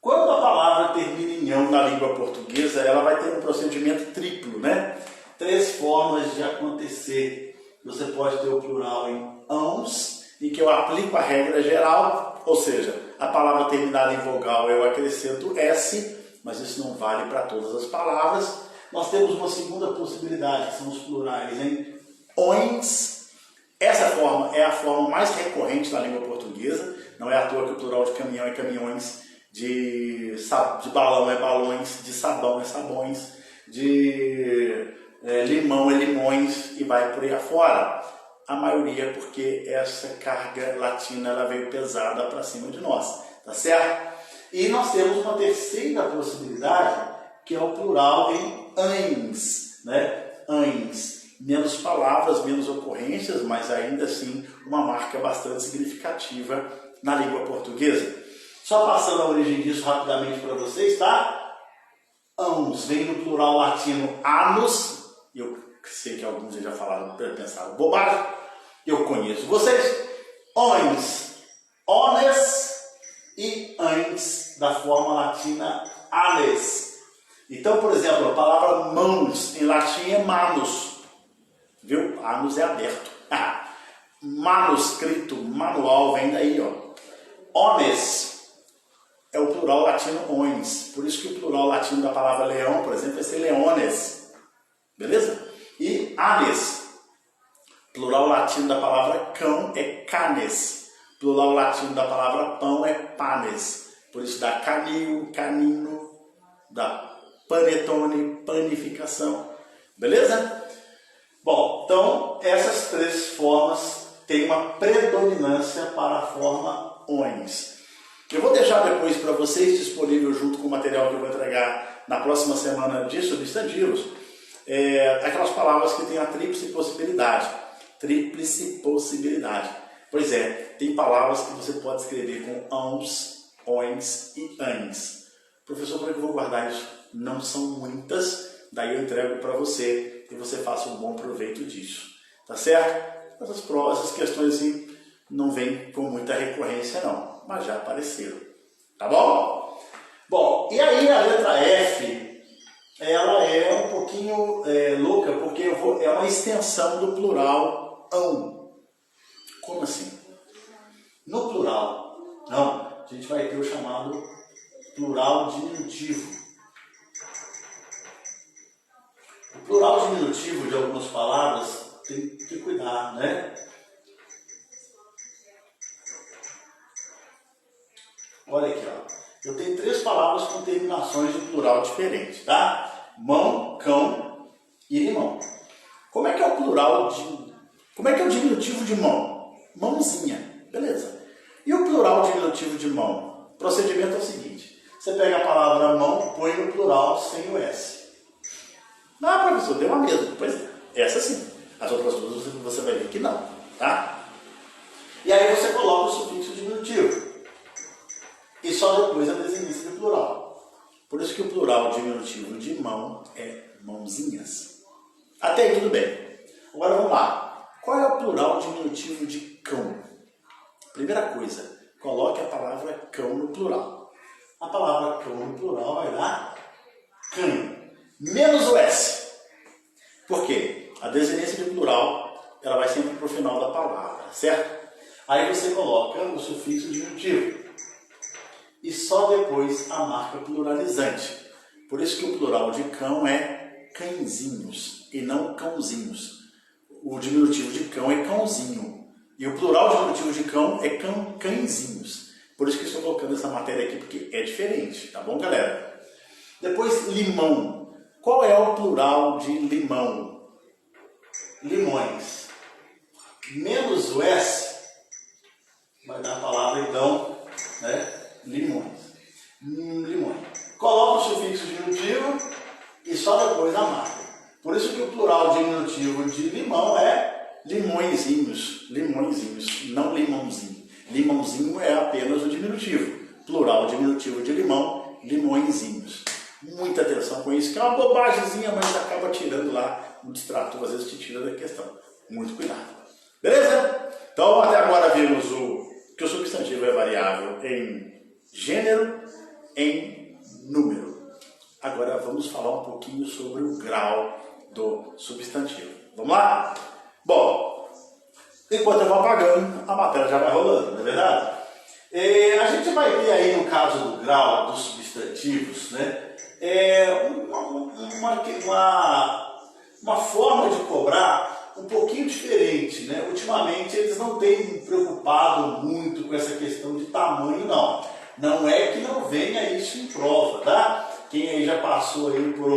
Quando a palavra termina em ão na língua portuguesa, ela vai ter um procedimento triplo, né? 3 formas de acontecer. Você pode ter o plural em ãos, em que eu aplico a regra geral, ou seja, a palavra terminada em vogal eu acrescento S, mas isso não vale para todas as palavras. Nós temos uma segunda possibilidade, que são os plurais em ões. Essa forma é a forma mais recorrente na língua portuguesa. Não é à toa que o plural de caminhão é caminhões, de balão é balões, de sabão é sabões, de limão é limões e vai por aí afora. A maioria porque essa carga latina ela veio pesada para cima de nós, tá certo? E nós temos uma terceira possibilidade, que é o plural em ães, né? Ães. Menos palavras, menos ocorrências, mas ainda assim uma marca bastante significativa na língua portuguesa. Só passando a origem disso rapidamente para vocês, tá? Ãos vem do plural latino anus. Eu sei que alguns já falaram, pensaram bobagem. Eu conheço vocês. Ons, ones e ães da forma latina ales. Então, por exemplo, a palavra mãos em latim é manus. Viu? Anus é aberto. Manuscrito, manual, vem daí, ó. Ones é o plural latino ons. Por isso que o plural latino da palavra leão, por exemplo, vai ser leones. Beleza? E anes, plural latino da palavra cão é canes. Plural latino da palavra pão é panes. Por isso dá canil, canino, dá panetone, panificação. Beleza? Bom, então essas 3 formas têm uma predominância para a forma ons. Eu vou deixar depois para vocês disponível junto com o material que eu vou entregar na próxima semana de substantivos, aquelas palavras que têm a tríplice possibilidade. Tríplice possibilidade. Pois é, tem palavras que você pode escrever com ons, ons e ães. Professor, como é que eu vou guardar isso? Não são muitas, daí eu entrego para você e você faça um bom proveito disso. Tá certo? Essas questões assim não vêm com muita recorrência não, mas já apareceram. Tá bom? Bom, e aí a letra F, ela é um pouquinho louca, porque é uma extensão do plural ão. Como assim? No plural, não, a gente vai ter o chamado plural diminutivo. O plural diminutivo de algumas palavras tem que cuidar, né? Olha aqui, ó. Eu tenho 3 palavras com terminações de plural diferentes, tá? Mão, cão e limão. Como é que é o plural Como é que é o diminutivo de mão? mãozinha. Beleza. E o plural diminutivo de mão? O procedimento é o seguinte. Você pega a palavra mão, põe no plural sem o S. Ah, professor, deu uma mesma. Pois é, essa sim. As outras duas você vai ver que não, tá? E aí você coloca o sufixo diminutivo. E só depois a desinência de plural. Por isso que o plural diminutivo de mão é mãozinhas. Até aí tudo bem. Agora vamos lá. Qual é o plural diminutivo de cão? Primeira coisa, coloque a palavra cão no plural. A palavra cão no plural vai dar cão. Menos o S. Por quê? A desinência de plural ela vai sempre para o final da palavra, certo? Aí você coloca o sufixo diminutivo. E só depois a marca pluralizante. Por isso que o plural de cão é cãezinhos e não cãozinhos. O diminutivo de cão é cãozinho. E o plural diminutivo de cão é cãezinhos. Por isso que estou colocando essa matéria aqui, porque é diferente. Tá bom, galera? Depois, limão. Qual é o plural de limão? Limões. Menos o S vai dar a palavra, então, né? Limões. Limões. Coloca o sufixo diminutivo e só depois a marca. Por isso que o plural diminutivo de limão é limõezinhos. Limõezinhos, não limãozinho. Limãozinho é apenas o diminutivo. Plural diminutivo de limão, limõezinhos. Muita atenção com isso, que é uma bobagemzinha, mas acaba tirando lá um distrator, às vezes te tira da questão. Muito cuidado. Beleza? Então, até agora vimos que o substantivo é variável em gênero, em número. Agora vamos falar um pouquinho sobre o grau do substantivo. Vamos lá? Bom, enquanto eu vou apagando, a matéria já vai rolando, não é verdade? A gente vai ter aí, no caso do grau dos substantivos, né, uma forma de cobrar um pouquinho diferente, né? Ultimamente eles não têm preocupado muito com essa questão de tamanho, não. Não é que não venha isso em prova, tá? Quem aí já passou aí por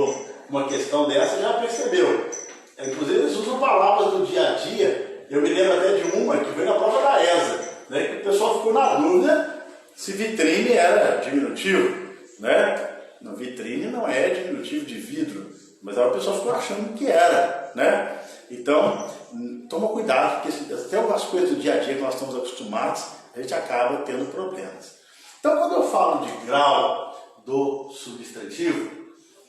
uma questão dessa já percebeu. Inclusive eles usam palavras do dia a dia. Eu me lembro até de uma que veio na prova da ESA, né? Que o pessoal ficou na dúvida se vitrine era diminutivo, né? No vitrine não é diminutivo de vidro, mas aí o pessoal ficou achando que era, né? Então, toma cuidado, porque até algumas coisas do dia a dia que nós estamos acostumados, a gente acaba tendo problemas. Então, quando eu falo de grau do substantivo,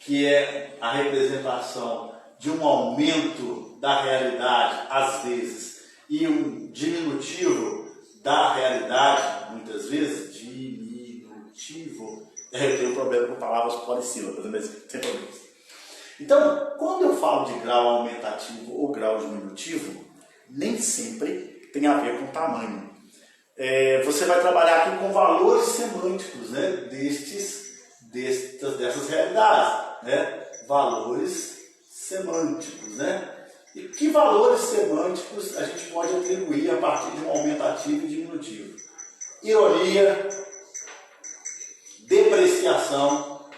que é a representação de um aumento da realidade, às vezes, e um diminutivo da realidade, muitas vezes, diminutivo, eu tenho problema com palavras polissílabas, mas sem problemas. Então, quando eu falo de grau aumentativo ou grau diminutivo, nem sempre tem a ver com tamanho. Você vai trabalhar aqui com valores semânticos, né, dessas realidades, né? Valores semânticos, né? E que valores semânticos a gente pode atribuir a partir de um aumentativo e diminutivo? Ironia, depreciação,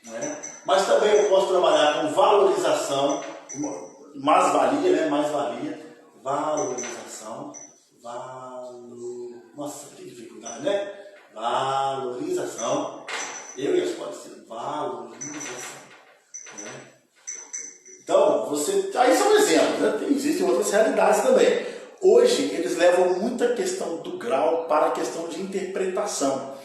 né? Mas também eu posso trabalhar com valorização, mais-valia, né? Mais-valia, valorização, nossa, que dificuldade, né? Valorização, eu e as pode ser valorização, né? Então, aí são exemplos, né? Existem outras realidades também. Hoje, eles levam muita questão do grau para a questão de interpretação.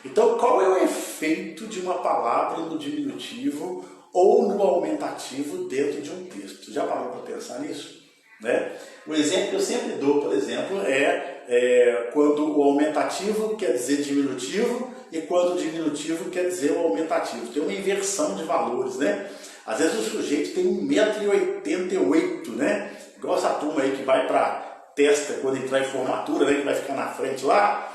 Então, qual é o efeito de uma palavra no diminutivo ou no aumentativo dentro de um texto? Já parou para pensar nisso? Né? O exemplo que eu sempre dou, por exemplo, é quando o aumentativo quer dizer diminutivo e quando o diminutivo quer dizer o aumentativo. Tem uma inversão de valores, né? Às vezes o sujeito tem 1,88 m, né? Igual essa turma aí que vai para testa quando entrar em formatura, né? Que vai ficar na frente lá.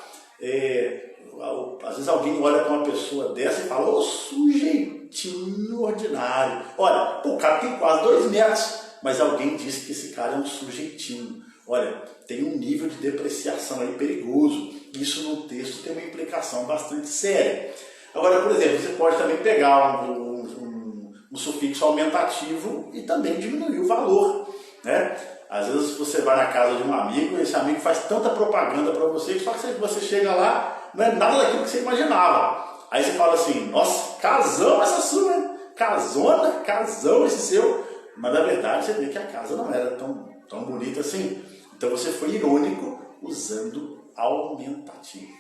Às vezes alguém olha para uma pessoa dessa e fala: ô, sujeitinho ordinário. Olha, o cara tem quase 2 metros, mas alguém disse que esse cara é um sujeitinho. Olha, tem um nível de depreciação aí perigoso. Isso no texto tem uma implicação bastante séria. Agora, por exemplo, você pode também pegar um sufixo aumentativo e também diminuir o valor, né? Às vezes você vai na casa de um amigo e esse amigo faz tanta propaganda para você que só que você chega lá, não é nada daquilo que você imaginava. Aí você fala assim, nossa, casão essa sua, hein? Casona, casão esse seu. Mas na verdade você vê que a casa não era tão bonita assim. Então você foi irônico usando aumentativo.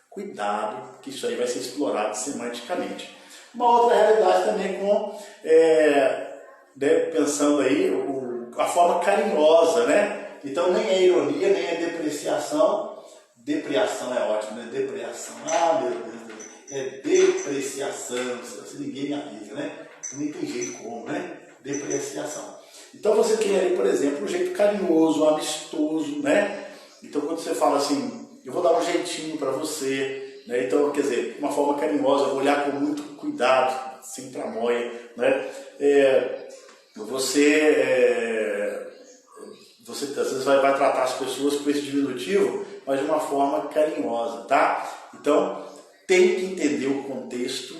Cuidado, que isso aí vai ser explorado semanticamente. Uma outra realidade também pensando aí a forma carinhosa, né? Então nem é ironia, nem é depreciação. Depreciação é ótimo, né? Depreciação, meu Deus, é depreciação, se ninguém me avisa, né? Nem tem jeito como, né? Depreciação. Então você tem aí, por exemplo, um jeito carinhoso, amistoso, né? Então quando você fala assim, eu vou dar um jeitinho para você, né? Então, quer dizer, uma forma carinhosa, eu vou olhar com muito cuidado, sem tramóia, né? Você às vezes vai tratar as pessoas com esse diminutivo, mas de uma forma carinhosa, tá? Então, tem que entender o contexto,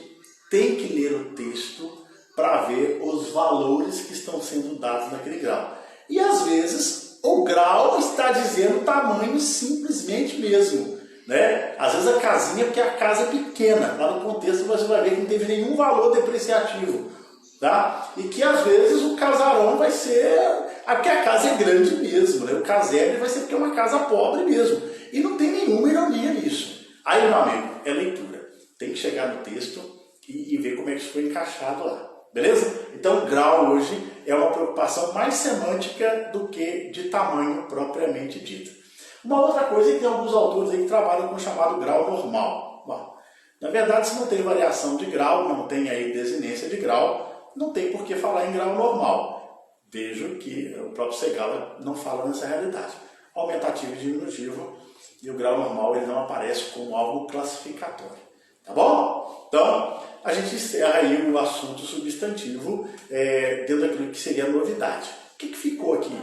tem que ler o texto para ver os valores que estão sendo dados naquele grau. E às vezes o grau está dizendo o tamanho simplesmente mesmo, né? Às vezes a casinha, porque a casa é pequena, lá no contexto você vai ver que não teve nenhum valor depreciativo, tá? E que às vezes o casarão vai ser, porque a casa é grande mesmo, né? O casebre vai ser porque é uma casa pobre mesmo. E não tem nenhuma ironia nisso. Aí, meu amigo, é leitura. Tem que chegar no texto e ver como é que isso foi encaixado lá. Beleza? Então, grau hoje é uma preocupação mais semântica do que de tamanho propriamente dito. Uma outra coisa é que tem alguns autores aí que trabalham com o chamado grau normal. Bom, na verdade, se não tem variação de grau, não tem aí desinência de grau, não tem por que falar em grau normal. Vejo que o próprio Segala não fala nessa realidade. Aumentativo e diminutivo, e o grau normal ele não aparece como algo classificatório. Tá bom? Então, a gente encerra aí o assunto substantivo dentro daquilo que seria a novidade. O que ficou aqui?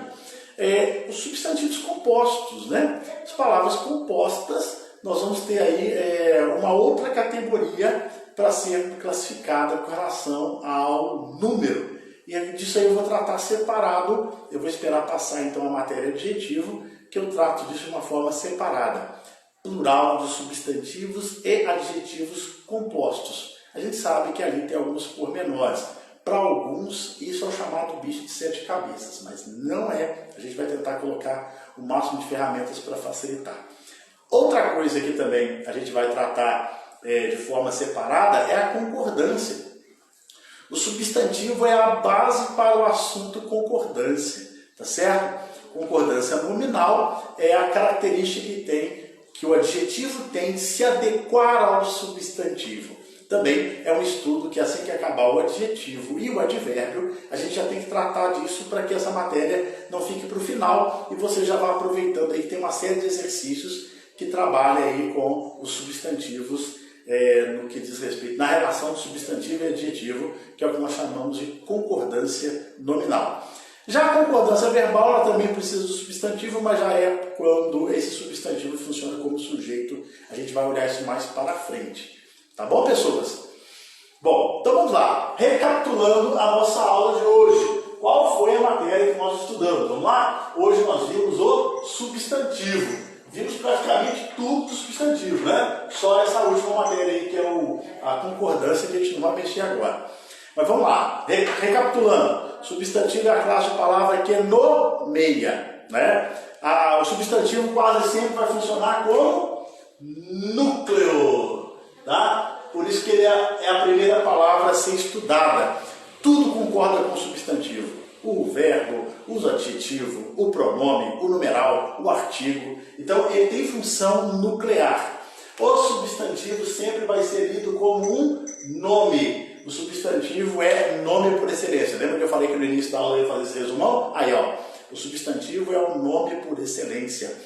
Os substantivos compostos, né? As palavras compostas, nós vamos ter aí uma outra categoria para ser classificada com relação ao número. E disso aí eu vou tratar separado, eu vou esperar passar então a matéria adjetivo, que eu trato disso de uma forma separada. Plural de substantivos e adjetivos compostos. A gente sabe que ali tem alguns pormenores. Para alguns, isso é o chamado bicho de 7 cabeças, mas não é. A gente vai tentar colocar o máximo de ferramentas para facilitar. Outra coisa que também a gente vai tratar de forma separada é a concordância. O substantivo é a base para o assunto concordância, tá certo? Concordância nominal é a característica que o adjetivo tem de se adequar ao substantivo. Também é um estudo que assim que acabar o adjetivo e o advérbio, a gente já tem que tratar disso para que essa matéria não fique para o final e você já vá aproveitando aí que tem uma série de exercícios que trabalham aí com os substantivos no que diz respeito na relação de substantivo e adjetivo, que é o que nós chamamos de concordância nominal. Já a concordância verbal, ela também precisa do substantivo, mas já é quando esse substantivo funciona como sujeito. A gente vai olhar isso mais para frente. Tá bom, pessoas? Bom, então vamos lá. Recapitulando a nossa aula de hoje. Qual foi a matéria que nós estudamos? Vamos lá? Hoje nós vimos o substantivo. Vimos praticamente tudo do substantivo, né? Só essa última matéria aí, que é a concordância, que a gente não vai mexer agora. Mas vamos lá. Recapitulando. Substantivo é a classe de palavra que nomeia, né? O substantivo quase sempre vai funcionar como núcleo, tá? Por isso que ele é a primeira palavra a ser estudada. Tudo concorda com o substantivo. O verbo, o adjetivo, o pronome, o numeral, o artigo. Então, ele tem função nuclear. O substantivo sempre vai ser lido como um nome. O substantivo é nome por excelência. Lembra que eu falei que no início da aula eu ia fazer esse resumão? Aí, ó. O substantivo é o nome por excelência.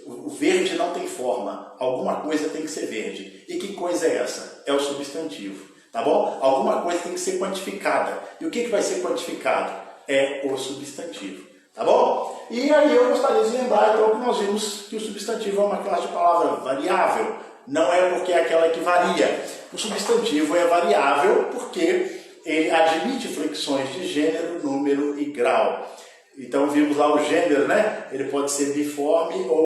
O verde não tem forma. Alguma coisa tem que ser verde. E que coisa é essa? É o substantivo. Tá bom? Alguma coisa tem que ser quantificada. E o que vai ser quantificado? É o substantivo. Tá bom? E aí eu gostaria de lembrar, então, que nós vimos que o substantivo é uma classe de palavra variável. Não é porque é aquela que varia. O substantivo é variável porque ele admite flexões de gênero, número e grau. Então vimos lá o gênero, né? Ele pode ser biforme ou